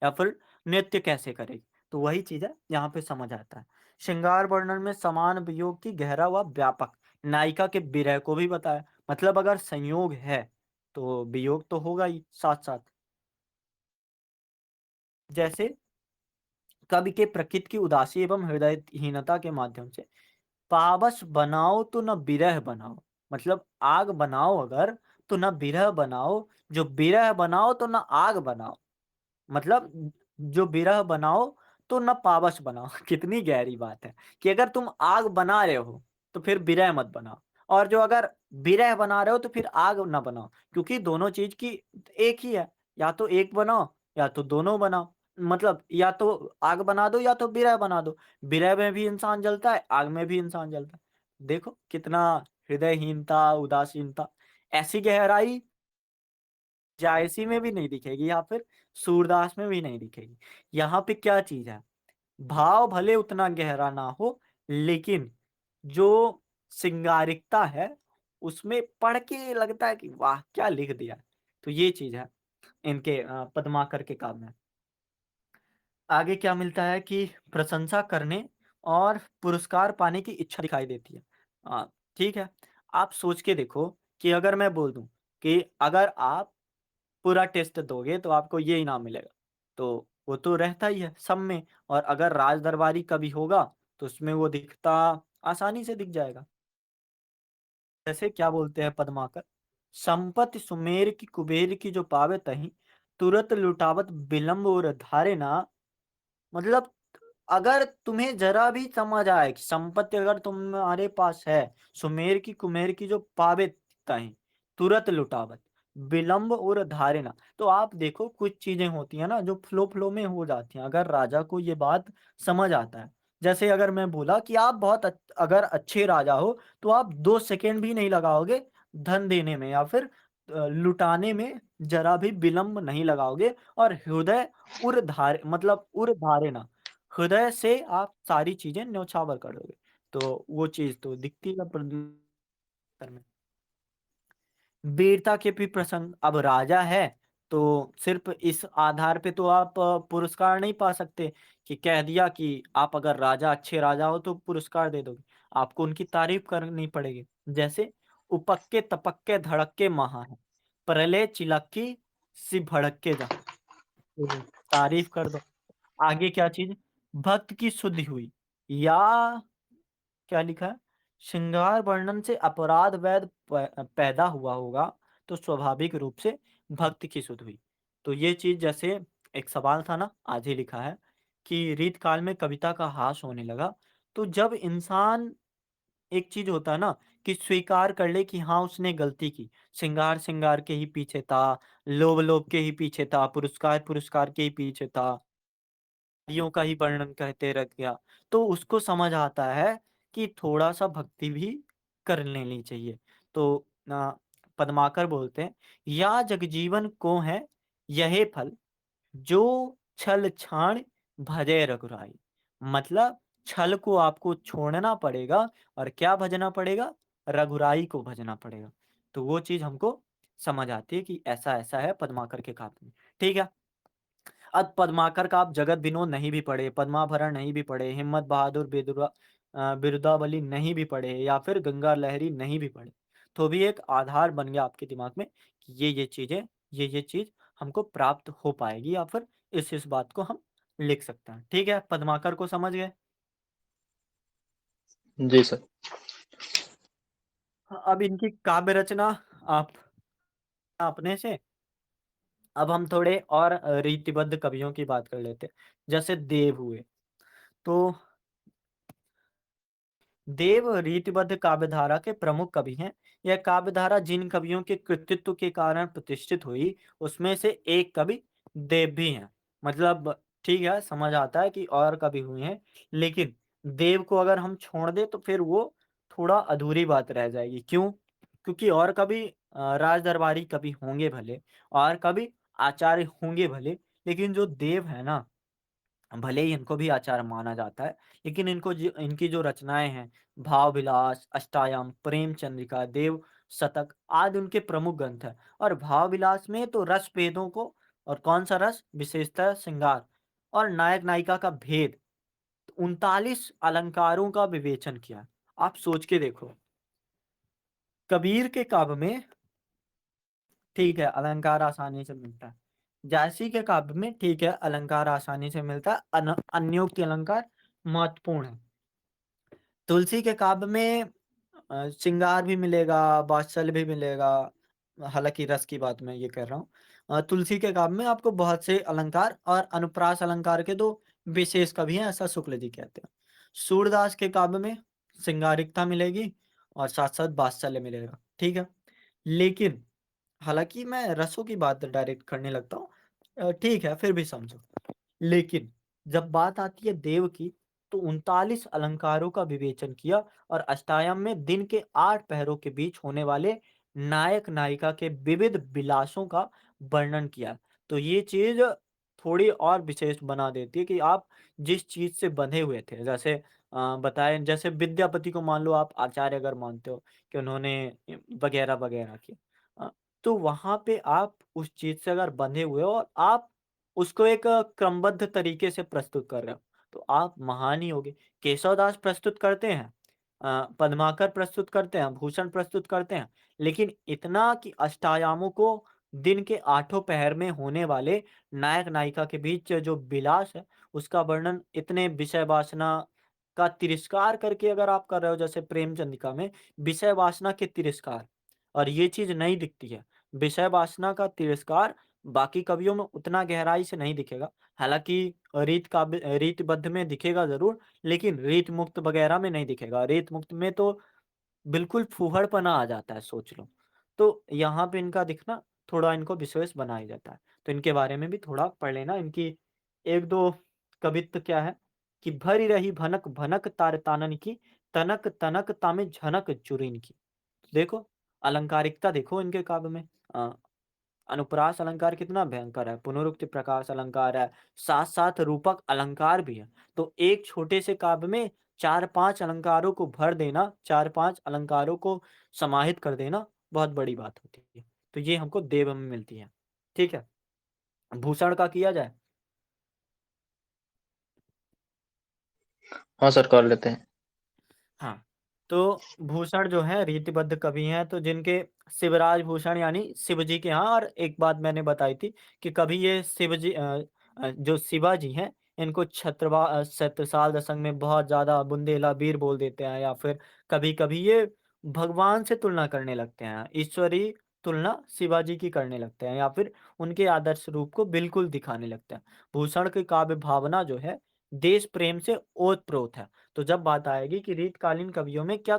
या फिर नृत्य कैसे करेगी? तो वही चीज है, यहाँ पे समझ आता है। श्रृंगार वर्णन में समान वियोग की गहरा व व्यापक, नायिका के विरह को भी बताया। मतलब अगर संयोग है तो वियोग तो होगा ही साथ साथ। जैसे कवि के प्रकृति की उदासी एवं हृदयहीनता के माध्यम से, पावस बनाओ तो न विरह बनाओ। मतलब आग बनाओ अगर, तो न विरह बनाओ, जो विरह बनाओ तो न आग बनाओ। मतलब जो विरह बनाओ तो न पावस बनाओ। कितनी गहरी बात है कि अगर तुम आग बना रहे हो तो फिर विरह मत बनाओ, और जो अगर विरह बना रहे हो तो फिर आग ना बनाओ, क्योंकि दोनों चीज की एक ही है। या तो एक बनाओ या तो दोनों बनाओ। मतलब या तो आग बना दो या तो विरह बना दो। विरह में भी इंसान जलता है, आग में भी इंसान जलता है। देखो कितना हृदयहीनता, उदासीनता, ऐसी गहराई जायसी में भी नहीं दिखेगी या फिर सूरदास में भी नहीं दिखेगी। यहाँ पे क्या चीज है, भाव भले उतना गहरा ना हो, लेकिन जो सिंगारिकता है उसमें पढ़ के लगता है कि वाह क्या लिख दिया। तो ये चीज है इनके पद्माकर के काम में। आगे क्या मिलता है कि प्रशंसा करने और पुरस्कार पाने की इच्छा दिखाई देती है। ठीक है, आप सोच के देखो कि अगर मैं बोल दूं कि अगर आप पूरा टेस्ट दोगे तो आपको ये इनाम मिलेगा, तो वो तो रहता ही है सब में। और अगर राज दरबारी कभी होगा तो उसमें वो दिखता आसानी से दिख जाएगा। जैसे क्या बोलते हैं पद्माकर, संपत्ति सुमेर की कुबेर की जो पावे तही, तुरत लुटावत विलंब और धारे ना। मतलब अगर तुम्हें जरा भी समझ आए कि संपत्ति अगर तुम्हारे पास है, सुमेर की कुमेर की जो पावे तहीं, तुरंत लुटावत, विलंब और धारणा। तो आप देखो कुछ चीजें होती है ना जो फ्लो फ्लो में हो जाती हैं, अगर राजा को ये बात समझ आता है। जैसे अगर मैं बोला कि आप बहुत अगर अच्छे राजा हो तो आप 2 सेकेंड भी नहीं लगाओगे धन देने में या फिर लुटाने में जरा भी विलंब नहीं लगाओगे। और हृदय उर्धार मतलब उर्धारे ना, हृदय से आप सारी चीजें न्यौछावर कर दोगे। तो वो चीज तो दिखती है प्रदूषण में। वीरता के भी प्रसंग, अब राजा है तो सिर्फ इस आधार पे तो आप पुरस्कार नहीं पा सकते कि कह दिया कि आप अगर राजा अच्छे राजा हो तो पुरस्कार दे दोगे। आपको उनकी तारीफ करनी पड़ेगी। जैसे उपक्के तपक्के धड़क्के महा है, प्रलय चिलक्की सी भड़क्के जा, तो तारीफ कर दो। आगे क्या चीज, भक्त की शुद्धि हुई। या क्या लिखा है, श्रृंगार वर्णन से अपराध वैद पैदा हुआ होगा तो स्वाभाविक रूप से भक्त की शुद्ध हुई। तो ये चीज़ जैसे एक सवाल था ना, आज ही लिखा है कि रीत काल में कविता का ह्रास होने लगा। तो जब इंसान एक चीज़ होता है ना कि स्वीकार कर ले कि हाँ, उसने गलती की। श्रृंगार-श्रृंगार के ही पीछे था, लोभ-लोभ के ही पीछे था, पुरस्कार-पुरस्कार के ही पीछे था, परियों का ही वर्णन कहते रह गया। तो उसको समझ आता है कि थोड़ा-सा भक्ति भी कर लेनी चाहिए। तो पद्माकर बोलते हैं, "या जगजीवन को है यहे फल, जो छल छाड़ भजे रघुराई।" मतलब छल को आपको छोड़ना पड़ेगा और क्या भजना पड़ेगा? रघुराई को भजना पड़ेगा। तो वो चीज़ हमको समझ आती है कि ऐसा-ऐसा है पद्माकर के काव्य में। ठीक है? अब पद्माकर का आप जगत विनोद नहीं भी पढ़े, पद्माभरण नहीं भी पढ़े, हिम्मत बहादुर बिरुदावली नहीं भी पढ़े या फिर गंगा लहरी नहीं भी पढ़े, तो भी एक आधार बन गया आपके दिमाग में कि ये चीज़ें, ये चीज़ हमको प्राप्त हो पाएगी या फिर इस बात को हम लिख सकते हैं। ठीक है, पद्माकर को समझ गए? जी सर। अब इनकी काव्य रचना आप अपने से अब हम थोड़े और रीतिबद्ध कवियों की बात कर लेते हैं। जैसे देव हुए, तो देव रीतिबद्ध काव्यधारा के प्रमुख कवि हैं। यह काव्यधारा जिन कवियों के कृतित्व के कारण प्रतिष्ठित हुई, उसमें से एक कवि देव भी हैं। मतलब ठीक है, समझ आता है कि और कवि हुए हैं, लेकिन देव को अगर हम छोड़ दें तो फिर वो थोड़ा अधूरी बात रह जाएगी। क्यों? क्योंकि और कवि राज दरबारी कवि होंगे भले, और कवि आचार्य होंगे भले, लेकिन जो देव है ना, भले ही इनको भी आचार्य माना जाता है, लेकिन इनकी जो रचनाएँ हैं, भाव विलास, अष्टायाम, प्रेम चंद्रिका, देव शतक आदि उनके प्रमुख ग्रंथ हैं। और भाव विलास में तो रस भेदों को, और कौन-सा रस? विशेषतः श्रृंगार और नायक-नायिका का भेद, 39 अलंकारों का विवेचन किया। आप सोच के देखो, कबीर के काव्य में ठीक है, अलंकार आसानी से मिलता है। जायसी के काव्य में ठीक है, अलंकार आसानी से मिलता है, अन्योक्ति अलंकार महत्वपूर्ण है। तुलसी के काव्य में श्रृंगार भी मिलेगा, वात्सल्य भी मिलेगा, हालाँकि रस की बात मैं ये कर रहा हूँ। तुलसी के काव्य में आपको बहुत से अलंकार और अनुप्रास अलंकार के 2 विशेष कवि हैं, ऐसा शुक्ल जी कहते हैं। सूरदास के काव्य में श्रृंगारिकता मिलेगी और साथ-साथ वात्सल्य मिलेगा, ठीक है? लेकिन हालाँकि मैं रसों की बात डायरेक्ट करने लगता हूँ। ठीक है, फिर भी समझो। लेकिन जब बात आती है देव की, तो 39 अलंकारों का विवेचन किया और अष्टायम में दिन के 8 पहरों के बीच होने वाले नायक-नायिका के विविध विलासों का वर्णन किया। तो ये चीज़ थोड़ी और विशेष बना देती है कि आप जिस चीज़ से बंधे हुए थे, जैसे बताएँ, जैसे विद्यापति को मान लो आप आचार्य अगर मानते हो कि उन्होंने वगैरह-वगैरह किया। तो वहाँ पे आप उस चीज़ से अगर बंधे हुए हो और आप उसको एक क्रमबद्ध तरीके से प्रस्तुत कर रहे हो, तो आप महान ही होगे। केशवदास प्रस्तुत करते हैं, पद्माकर प्रस्तुत करते हैं, भूषण प्रस्तुत करते हैं, लेकिन इतना कि अष्टायामों को दिन के आठों पहर में होने वाले नायक-नायिका के बीच जो विलास है, उसका वर्णन इतने विषय वासना का तिरस्कार करके अगर आप कर रहे हो, जैसे प्रेमचंद्रिका में विषय वासना के तिरस्कार, और ये चीज़ नहीं दिखती है। विषय वासना का तिरस्कार बाकी कवियों में उतना गहराई से नहीं दिखेगा। हालाँकि रीतबद्ध में दिखेगा ज़रूर, लेकिन रीत मुक्त वगैरह में नहीं दिखेगा। रीत मुक्त में तो बिल्कुल फूहड़पना आ जाता है, सोच लो। तो यहाँ पे इनका दिखना थोड़ा इनको विशेष बनाया जाता है। तो इनके बारे में भी थोड़ा पढ़ लेना। इनकी 1-2 कवित्त क्या है कि भरी रही भनक भनक तार तानन की, तनक तनक तामे झनक जुरीन की। देखो, अलंकारिकता देखो इनके काव्य में। अ, अनुप्रास अलंकार कितना भयंकर है, पुनरुक्ति प्रकाश अलंकार है, साथ-साथ रूपक अलंकार भी है। तो एक छोटे से काव्य में 4-5 अलंकारों को भर देना, 4-5 अलंकारों को समाहित कर देना, बहुत बड़ी बात होती है। तो ये हमको देव में मिलती है। ठीक है? भूषण का किया जाए? हाँ सर, कर लेते हैं। हाँ, तो भूषण जो है रीतिबद्ध कवि हैं, तो जिनके शिवराज भूषण यानी शिव जी के यहाँ, और एक बात मैंने बताई थी कि कभी ये जो शिवाजी हैं, इनको छत्रसाल दशक में बहुत ज़्यादा बुंदेला वीर बोल देते हैं, या फिर कभी-कभी ये भगवान से तुलना करने लगते हैं। ईश्वरी तुलना शिवाजी की करने लगते हैं या फिर उनके आदर्श रूप को बिल्कुल दिखाने लगते हैं। भूषण की काव्य भावना जो है देश प्रेम से ओतप्रोत है। तो जब बात आएगी कि रीतकालीन कवियों में क्या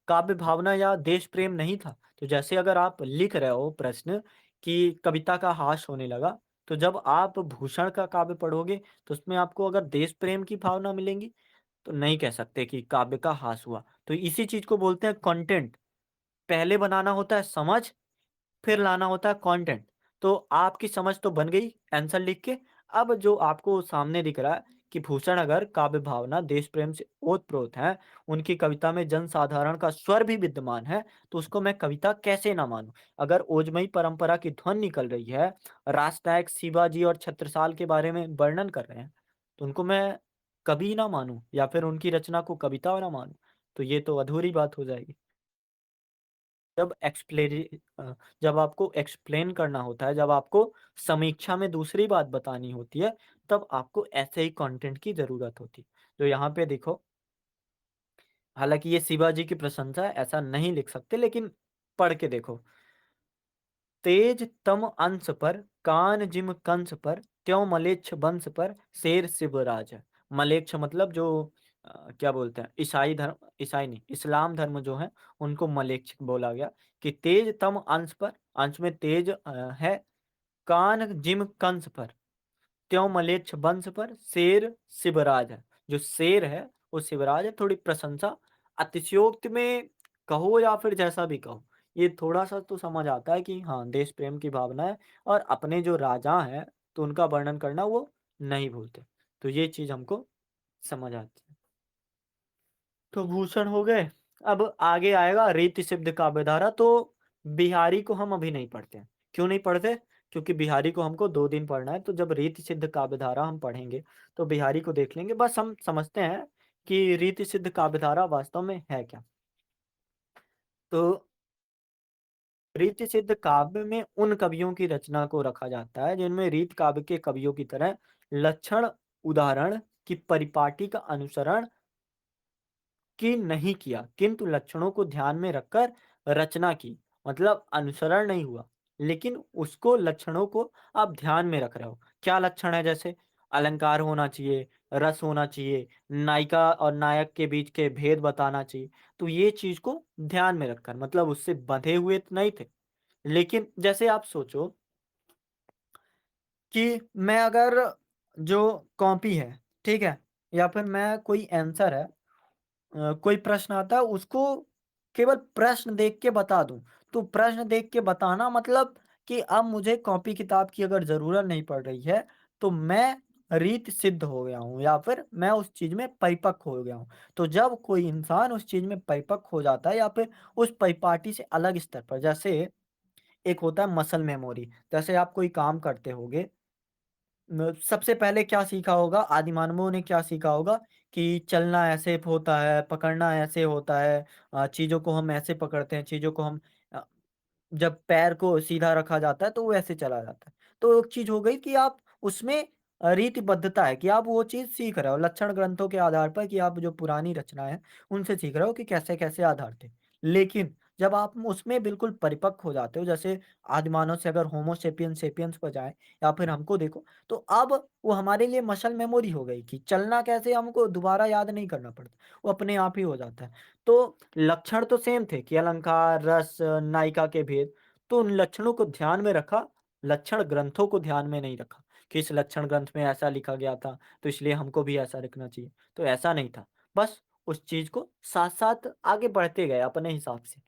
काव्य भावना या देश प्रेम नहीं था, तो जैसे अगर आप लिख रहे हो प्रश्न कि कविता का हास होने लगा, तो जब आप भूषण का काव्य पढ़ोगे तो उसमें आपको अगर देश प्रेम की भावना मिलेंगी, तो नहीं कह सकते कि काव्य का हास हुआ। तो इसी चीज को बोलते हैं कंटेंट। पहले बनाना होता है समझ, फिर लाना होता है कंटेंट। तो आपकी समझ तो बन गई आंसर लिख के। अब जो आपको सामने दिख रहा है कि भूषण अगर काव्य भावना देश प्रेम से ओतप्रोत है, उनकी कविता में जनसाधारण का स्वर भी विद्यमान है, तो उसको मैं कविता कैसे ना मानूं। अगर ओजमई परंपरा की ध्वन निकल रही है, राष्ट्रनायक शिवाजी और छत्रसाल के बारे में वर्णन कर रहे हैं, तो उनको मैं कवि ना मानूं या फिर उनकी रचना को कविता ना मानूं, तो ये तो अधूरी बात हो जाएगी। जब एक्सप्लेरी जब आपको एक्सप्लेन करना होता है, जब आपको समीक्षा में दूसरी बात बतानी होती है, तब आपको ऐसे ही कंटेंट की ज़रूरत होती है। तो यहाँ पे देखो, हालाँकि ये शिवाजी की प्रशंसा है, ऐसा नहीं लिख सकते, लेकिन पढ़ के देखो। तेज तम अंश पर, कान जिम कंस पर, त्यों मलेच्छ वंश पर, शेर शिवराज है। मलेच्छ मतलब जो क्या बोलते हैं, ईसाई धर्म, ईसाई नहीं, इस्लाम धर्म जो है, उनको मलेच्छ बोला गया। कि तेज तम अंश पर, अंश में तेज है, कान जिम कंस पर, त्यों मलेच्छ वंश पर, शेर शिवराज है। जो शेर है वो शिवराज है। थोड़ी प्रशंसा अतिशयोक्ति में कहो या फिर जैसा भी कहो, ये थोड़ा सा तो समझ आता है कि हाँ देश प्रेम की भावना है, और अपने जो राजा हैं तो उनका वर्णन करना वो नहीं भूलते। तो ये चीज हमको समझ आती है। तो भूषण हो गए। अब आगे आएगा रीति सिद्ध काव्यधारा। तो बिहारी को हम अभी नहीं पढ़ते हैं। क्यों नहीं पढ़ते? क्योंकि बिहारी को हमको 2 दिन पढ़ना है। तो जब रीति सिद्ध काव्यधारा हम पढ़ेंगे तो बिहारी को देख लेंगे। बस हम समझते हैं कि रीति सिद्ध काव्यधारा वास्तव में है क्या। तो रीति सिद्ध काव्य में उन कवियों की रचना को रखा जाता है जिनमें रीत काव्य के कवियों की तरह लक्षण उदाहरण की परिपाटी का अनुसरण कि नहीं किया, किंतु लक्षणों को ध्यान में रखकर रचना की। मतलब अनुसरण नहीं हुआ, लेकिन उसको लक्षणों को आप ध्यान में रख रहे हो। क्या लक्षण है? जैसे अलंकार होना चाहिए, रस होना चाहिए, नायिका और नायक के बीच के भेद बताना चाहिए। तो ये चीज को ध्यान में रखकर, मतलब उससे बंधे हुए तो नहीं थे। लेकिन जैसे आप सोचो कि मैं अगर जो कॉपी है, ठीक है, या फिर मैं कोई आंसर है, कोई प्रश्न आता है उसको केवल प्रश्न देख के बता दूं। तो प्रश्न देख के बताना मतलब कि अब मुझे कॉपी किताब की अगर जरूरत नहीं पड़ रही है, तो मैं रीत सिद्ध हो गया हूं या फिर मैं उस चीज में परिपक्व हो गया हूं। तो जब कोई इंसान उस चीज में परिपक्व हो जाता है या फिर उस परिपाटी से अलग स्तर पर, जैसे एक होता है मसल मेमोरी। जैसे आप कोई काम करते होगे, सबसे पहले क्या सीखा होगा, आदि मानवों ने क्या सीखा होगा कि चलना ऐसे होता है, पकड़ना ऐसे होता है, चीजों को हम ऐसे पकड़ते हैं, चीजों को हम अ, जब पैर को सीधा रखा जाता है तो वो ऐसे चला जाता है। तो एक चीज हो गई कि आप उसमें रीतिबद्धता है कि आप वो चीज सीख रहे हो लक्षण ग्रंथों के आधार पर, कि आप जो पुरानी रचनाएं हैं उनसे सीख रहे हो कि कैसे कैसे आधार थे। लेकिन जब आप उसमें बिल्कुल परिपक्व हो जाते हो, जैसे आदिमानव से अगर होमो सेपियंस सेपियंस पर जाए या फिर हमको देखो, तो अब वो हमारे लिए मसल मेमोरी हो गई कि चलना कैसे हमको दोबारा याद नहीं करना पड़ता, वो अपने आप ही हो जाता है। तो लक्षण तो सेम थे कि अलंकार, रस, नायिका के भेद। तो उन लक्षणों को ध्यान में रखा, लक्षण ग्रंथों को ध्यान में नहीं रखा कि इस लक्षण ग्रंथ में ऐसा लिखा गया था तो इसलिए हमको भी ऐसा लिखना चाहिए। तो ऐसा नहीं था। बस उस चीज को साथ साथ आगे बढ़ते गए अपने हिसाब से।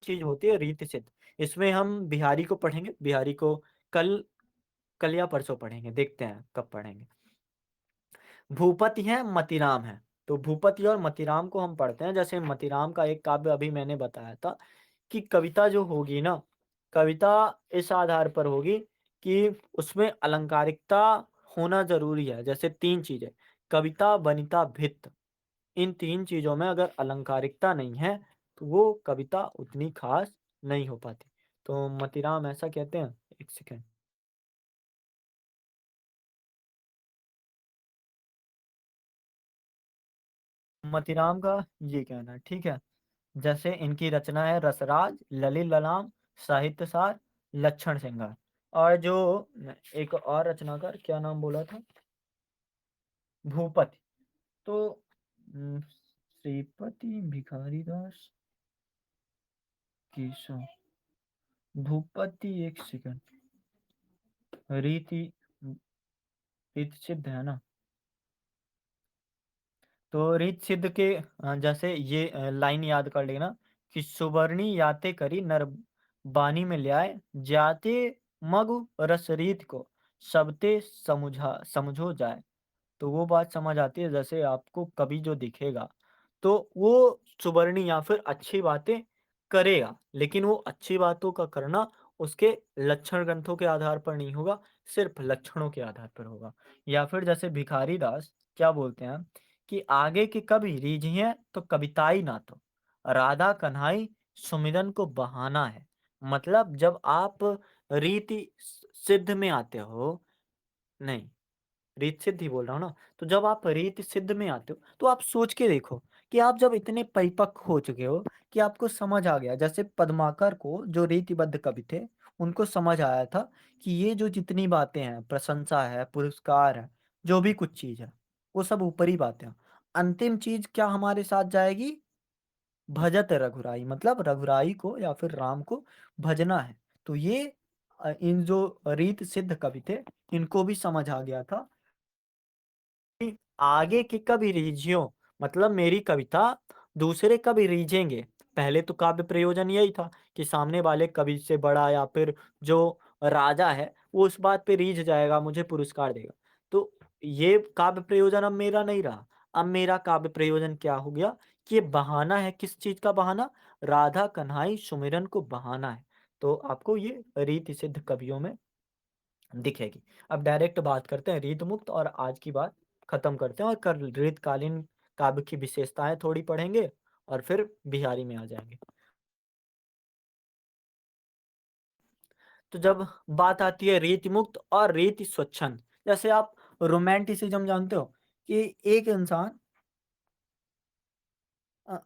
चीज होती है रीति सिद्ध। इसमें हम बिहारी को पढ़ेंगे। बिहारी को कल कल या परसों पढ़ेंगे, देखते हैं कब पढ़ेंगे। भूपति है, मतीराम है। तो भूपति और मतीराम को हम पढ़ते हैं। जैसे मतीराम का एक काव्य अभी मैंने बताया था कि कविता जो होगी ना, कविता इस आधार पर होगी कि उसमें अलंकारिकता होना जरूरी है। जैसे 3 चीजें, कविता, वनिता, भित्त, इन 3 चीजों में अगर अलंकारिकता नहीं है तो वो कविता उतनी खास नहीं हो पाती। तो मतीराम ऐसा कहते हैं। एक सेकेंड। मतीराम का ये कहना है, ठीक है। जैसे इनकी रचना है रसराज, ललित ललाम, साहित्य सार, लक्षण श्रृंगार। और जो एक और रचनाकार क्या नाम बोला था? भूपति। तो श्रीपति, भिखारी दास, केशव, भूपति, एक सेकंड। रीति रीत सिद्ध है ना? तो रीत सिद्ध के जैसे ये लाइन याद कर लेना कि सुवर्णी याते करी नर बानी में ल्याए, जाते मगु रस रीत को सबते समझो जाए। तो वो बात समझ आती है, जैसे आपको कभी जो दिखेगा तो वो सुवर्णी या फिर अच्छी बातें करेगा, लेकिन वो अच्छी बातों का करना उसके लक्षण ग्रंथों के आधार पर नहीं होगा, सिर्फ लक्षणों के आधार पर होगा। या फिर जैसे भिखारी दास क्या बोलते हैं कि आगे के कभी रीझिए तो कविताई ना तो राधा कन्हाई सुमिरन को बहाना है। मतलब जब आप रीति सिद्ध में आते हो, नहीं, रीत सिद्ध ही बोल रहा हूँ ना। तो जब आप रीत सिद्ध में आते हो तो आप सोच के देखो कि आप जब इतने परिपक्व हो चुके हो कि आपको समझ आ गया, जैसे पद्माकर को जो रीतिबद्ध कवि थे उनको समझ आया था कि ये जो जितनी बातें हैं, प्रशंसा है, पुरस्कार है, जो भी कुछ चीज है, वो सब ऊपरी बातें हैं। अंतिम चीज क्या हमारे साथ जाएगी? भजत रघुराई, मतलब रघुराई को या फिर राम को भजना है। तो ये इन जो रीत सिद्ध कवि थे इनको भी समझ आ गया था आगे के कवि रीझियों, मतलब मेरी कविता दूसरे कवि रीझेंगे। पहले तो काव्य प्रयोजन यही था कि सामने वाले कवि से बड़ा या फिर जो राजा है वो उस बात पे रीझ जाएगा, मुझे पुरस्कार देगा। तो ये काव्य प्रयोजन अब मेरा नहीं रहा। अब मेरा काव्य प्रयोजन क्या हो गया कि ये बहाना है, किस चीज का बहाना? राधा कन्हाई सुमिरन को बहाना है। तो आपको ये रीति सिद्ध कवियों में दिखेगी। अब डायरेक्ट बात करते हैं रीत मुक्त और आज की बात खत्म करते हैं और कल रीतकालीन काव्य की विशेषताएं थोड़ी पढ़ेंगे और फिर बिहारी में आ जाएंगे। तो जब बात आती है रीति मुक्त और रीति स्वच्छंद, जैसे आप रोमांटिसिज्म जानते हो कि एक इंसान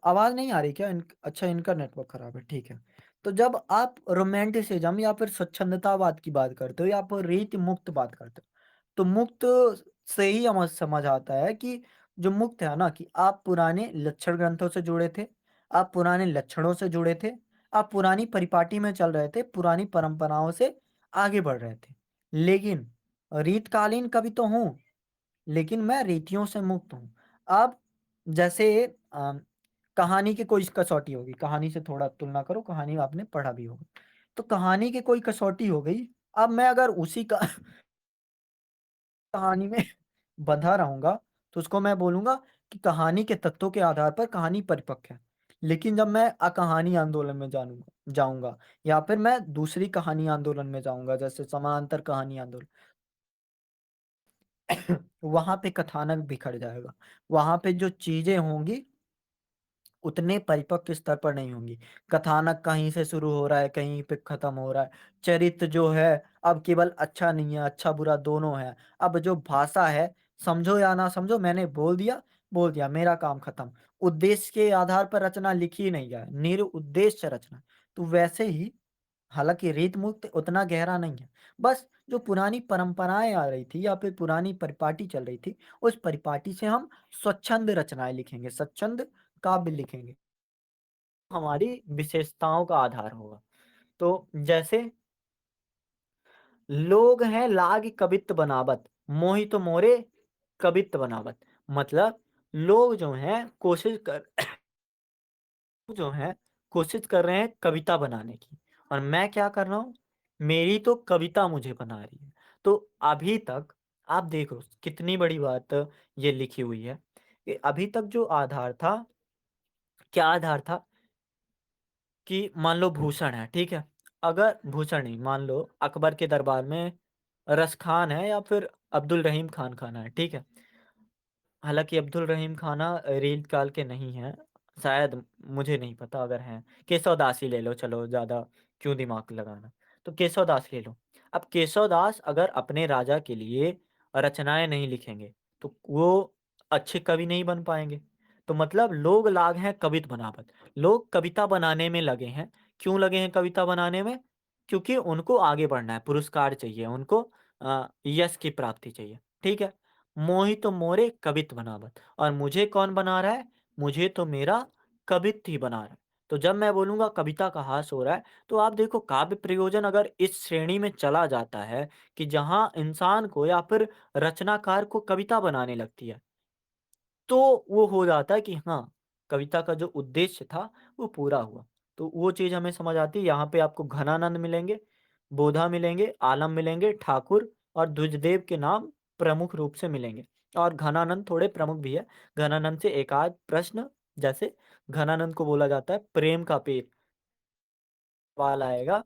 आवाज नहीं आ रही क्या? अच्छा, इनका नेटवर्क खराब है, ठीक है। तो जब आप रोमांटिसिज्म या फिर स्वच्छंदतावाद की बात करते हो या फिर रीति मुक्त बात करते हो, तो मुक्त से ही हमें समझ आता है कि जो मुक्त है ना, कि आप पुराने लक्षण ग्रंथों से जुड़े थे, आप पुराने लक्षणों से जुड़े थे, आप पुरानी परिपाटी में चल रहे थे, पुरानी परंपराओं से आगे बढ़ रहे थे। लेकिन रीतकालीन कवि तो हूँ, लेकिन मैं रीतियों से मुक्त हूँ। अब जैसे कहानी की कोई कसौटी होगी, कहानी से थोड़ा तुलना करो, कहानी आपने पढ़ा भी होगा। तो कहानी की कोई कसौटी हो गई, अब मैं अगर उसी का कहानी में बंधा रहूंगा तो उसको मैं बोलूंगा कि कहानी के तत्वों के आधार पर कहानी परिपक्व है। लेकिन जब मैं अकहानी आंदोलन में जानूंगा जाऊंगा या फिर मैं दूसरी कहानी आंदोलन में जाऊंगा, जैसे समानांतर कहानी आंदोलन, वहां पे कथानक बिखर जाएगा। वहां पे जो चीजें होंगी उतने परिपक्व स्तर पर नहीं होंगी। कथानक कहीं से शुरू हो रहा है, कहीं पे खत्म हो रहा है। चरित्र जो है अब केवल अच्छा नहीं है, अच्छा बुरा दोनों है। अब जो भाषा है, समझो या ना समझो, मैंने बोल दिया, मेरा काम खत्म। उद्देश्य के आधार पर रचना लिखी नहीं जाए, निरुद्देश्य रचना। तो वैसे ही, हालांकि रीत मुक्त उतना गहरा नहीं है, बस जो पुरानी परंपराएं आ रही थी या फिर पुरानी परिपाटी चल रही थी, उस परिपाटी से हम स्वच्छंद रचनाएं लिखेंगे, स्वच्छंद काव्य लिखेंगे, हमारी विशेषताओं का आधार होगा। तो जैसे लोग हैं लाग कवित्त बनावत, मोहि तो मोरे कवित्त बनावत। मतलब लोग जो हैं कोशिश कर रहे हैं कविता बनाने की, और मैं क्या कर रहा हूँ? मेरी तो कविता मुझे बना रही है। तो अभी तक आप देखो कितनी बड़ी बात ये लिखी हुई है कि अभी तक जो आधार था, क्या आधार था कि मान लो भूषण है, ठीक है? अगर भूषण ही मान लो अकबर के दरबार में रस खान है या फिर अब्दुल रहीम खान खाना है, ठीक है? हालाँकि अब्दुल रहीम खाना रील काल के नहीं हैं, शायद, मुझे नहीं पता अगर हैं। केशव दास ही ले लो, चलो ज़्यादा क्यों दिमाग लगाना। तो केशव दास ले लो। अब केशव दास अगर अपने राजा के लिए रचनाएँ नहीं लिखेंगे, तो वो अच्छे कवि नहीं बन पाएँगे। तो मतलब लोग लाग हैं कवित बनावत। लोग कविता बनाने में लगे हैं। क्यों लगे हैं कविता बनाने में? क्योंकि उनको आगे बढ़ना है, पुरस्कार चाहिए, उनको यश की प्राप्ति चाहिए। ठीक है? मोहि तो मोरे कवित बनावत, और मुझे कौन बना रहा है? मुझे तो मेरा कवित ही बना रहा है। तो जब मैं बोलूँगा कविता का ह्रास हो रहा है, तो आप देखो काव्य प्रयोजन अगर इस श्रेणी में चला जाता है कि जहाँ इंसान को या फिर रचनाकार को कविता बनाने लगती है, तो वो हो जाता है कि हाँ, कविता का जो उद्देश्य था वो पूरा हुआ। तो वो चीज़ हमें समझ आती है। यहाँ पे आपको घनानंद मिलेंगे, बोधा मिलेंगे, आलम मिलेंगे, ठाकुर और द्विजदेव के नाम प्रमुख रूप से मिलेंगे। और घनानंद थोड़े प्रमुख भी है। घनानंद से एक आध प्रश्न, जैसे घनानंद को बोला जाता है प्रेम का पीर। सवाल आएगा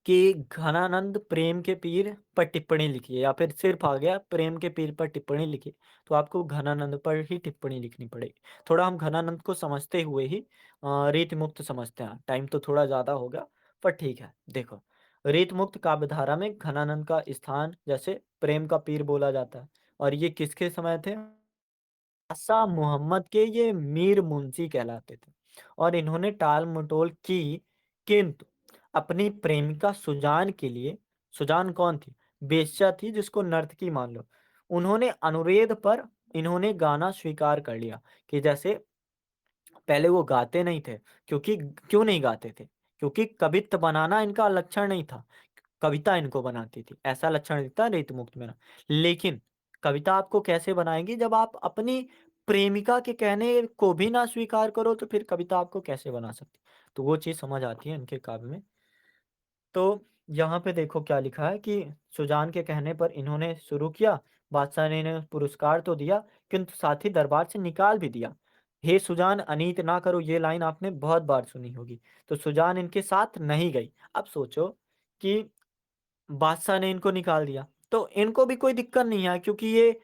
कि घनानंद प्रेम के पीर पर टिप्पणी लिखिए, या फिर सिर्फ आ गया प्रेम के पीर पर टिप्पणी लिखिए, तो आपको घनानंद पर ही टिप्पणी लिखनी पड़ेगी। थोड़ा हम घनानंद को समझते हुए ही रीत मुक्त समझते हैं। टाइम तो थोड़ा ज़्यादा होगा, पर ठीक है। देखो, रीत मुक्त काव्यधारा में घनानंद का स्थान जैसे प्रेम का पीर बोला जाता है। और ये किसके समय थे? आसा मोहम्मद के ये मीर मुंशी कहलाते थे, और इन्होंने टाल-मटोल की, किंतु अपनी प्रेमिका सुजान के लिए। सुजान कौन थी? वेश्या थी, जिसको नर्तकी मान लो। उन्होंने अनुरोध पर इन्होंने गाना स्वीकार कर लिया, कि जैसे पहले वो गाते नहीं थे, क्योंकि क्यों नहीं गाते थे? क्योंकि कवित्त बनाना इनका लक्षण नहीं था। कविता इनको बनाती थी, ऐसा लक्षण दिखता है रीतमुक्त में ना। लेकिन कविता आपको कैसे बनाएगी? जब आप अपनी प्रेमिका के कहने को भी ना स्वीकार करो, तो फिर कविता आपको कैसे बना सकती? तो वो चीज़ समझ आती है इनके काव्य में। तो यहाँ पे देखो क्या लिखा है कि सुजान के कहने पर इन्होंने शुरू किया। बादशाह ने इन्हें पुरस्कार तो दिया, किंतु साथ ही दरबार से निकाल भी दिया। हे सुजान अनीत ना करो, ये लाइन आपने बहुत बार सुनी होगी। तो सुजान इनके साथ नहीं गई। अब सोचो कि बादशाह ने इनको निकाल दिया, तो इनको भी कोई दिक्कत नहीं है, क्योंकि ये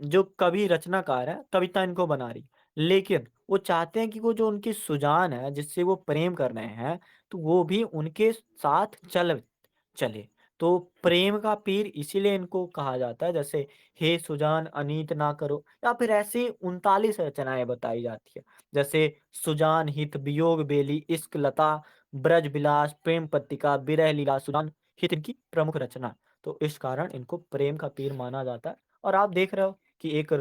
जो कवि रचनाकार है, कविता इनको बना रही। लेकिन वो चाहते हैं कि वो जो उनकी सुजान है, जिससे वो प्रेम कर रहे हैं, तो वो भी उनके साथ चले। तो प्रेम का पीर इसीलिए इनको कहा जाता है। जैसे हे सुजान अनीत ना करो, या फिर ऐसी 39 रचनाएँ बताई जाती है। जैसे सुजान हित वियोग बेली इश्क लता ब्रज बिलास प्रेम पत्रिका विरह लीला सुजान हित इनकी प्रमुख रचना। तो इस कारण इनको प्रेम का पीर माना जाता है। और आप देख रहे हो कि एक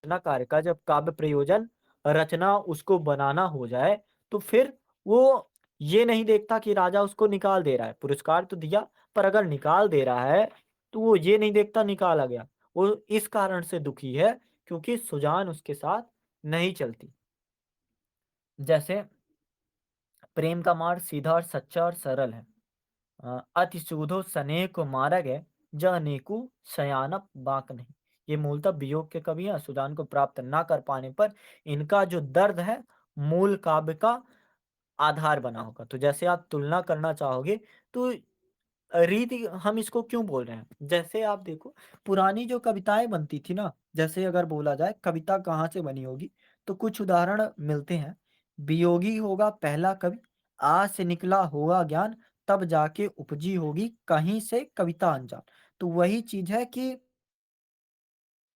रचनाकार का जब काव्य प्रयोजन रचना उसको बनाना हो जाए, तो फिर वो ये नहीं देखता कि राजा उसको निकाल दे रहा है। पुरस्कार तो दिया, पर अगर निकाल दे रहा है, तो वो ये नहीं देखता निकाला गया। वो इस कारण से दुखी है, क्योंकि सुजान उसके साथ नहीं चलती। जैसे प्रेम का मार्ग सीधा और सच्चा और सरल है। अति सूधो स्नेह को मारगे ज नेकु सयानप बाक नहीं। ये मूलतः वियोग के कवि हैं। सुजान को प्राप्त ना कर पाने पर इनका जो दर्द है, मूल काव्य का आधार बना होगा। तो जैसे आप तुलना करना चाहोगे, तो रीति हम इसको क्यों बोल रहे हैं? जैसे आप देखो, पुरानी जो कविताएँ बनती थी ना, जैसे अगर बोला जाए कविता कहाँ से बनी होगी, तो कुछ उदाहरण मिलते हैं। वियोगी होगा पहला कवि, आज से निकला होगा ज्ञान, तब जाके उपजी होगी कहीं से कविता अनजान। तो वही चीज़ है कि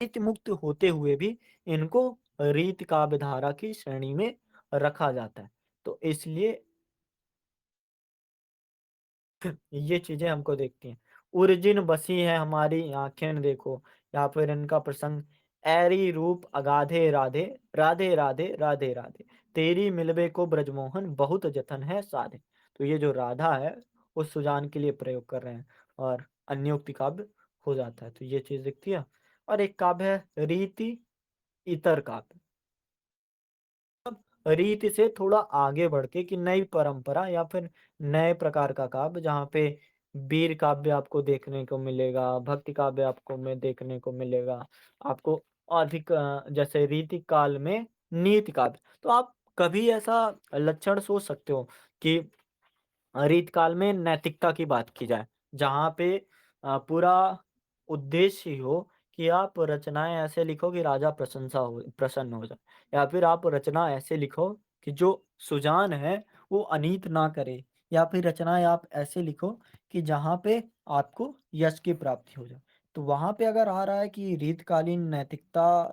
रीति मुक्त होते हुए भी इनको रीत काव्य धारा की श्रेणी में रखा जाता है। तो इसलिए ये चीज़ें हमको देखती हैं। उर्जिन बसी है हमारी आँखें देखो, या फिर इनका प्रसंग ऐरी रूप अगाधे राधे, राधे राधे राधे राधे, तेरी मिलवे को ब्रजमोहन बहुत जतन है साधे। तो ये जो राधा है, वो सुजान के लिए प्रयोग कर रहे हैं, और अन्योक्ति काव्य हो जाता है। तो ये चीज़ दिखती है। और एक काव्य है रीति इतर काव्य। रीत से थोड़ा आगे बढ़ के कि नई परंपरा या फिर नए प्रकार का काव्य, जहाँ पे वीर काव्य आपको देखने को मिलेगा, भक्ति काव्य आपको में देखने को मिलेगा। आपको अधिक जैसे रीति काल में नीति काव्य। तो आप कभी ऐसा लक्षण सोच सकते हो कि रीतकाल में नैतिकता की बात की जाए, जहाँ पे पूरा उद्देश्य ही हो कि आप रचनाएँ ऐसे लिखो कि राजा प्रसन्न हो जाए, या फिर आप रचना ऐसे लिखो कि जो सुजान है वो अनीत ना करे, या फिर रचनाएँ आप ऐसे लिखो कि जहाँ पे आपको यश की प्राप्ति हो जाए। तो वहाँ पे अगर आ रहा है कि रीतकालीन नैतिकता,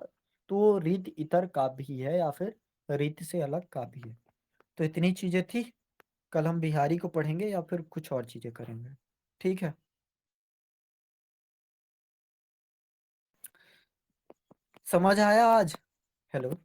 तो रीत इतर का भी है या फिर रीत से अलग का भी है। तो इतनी चीजें थी। कल हम बिहारी को पढ़ेंगे या फिर कुछ और चीजें करेंगे। ठीक है। समझ आया आज? हेलो।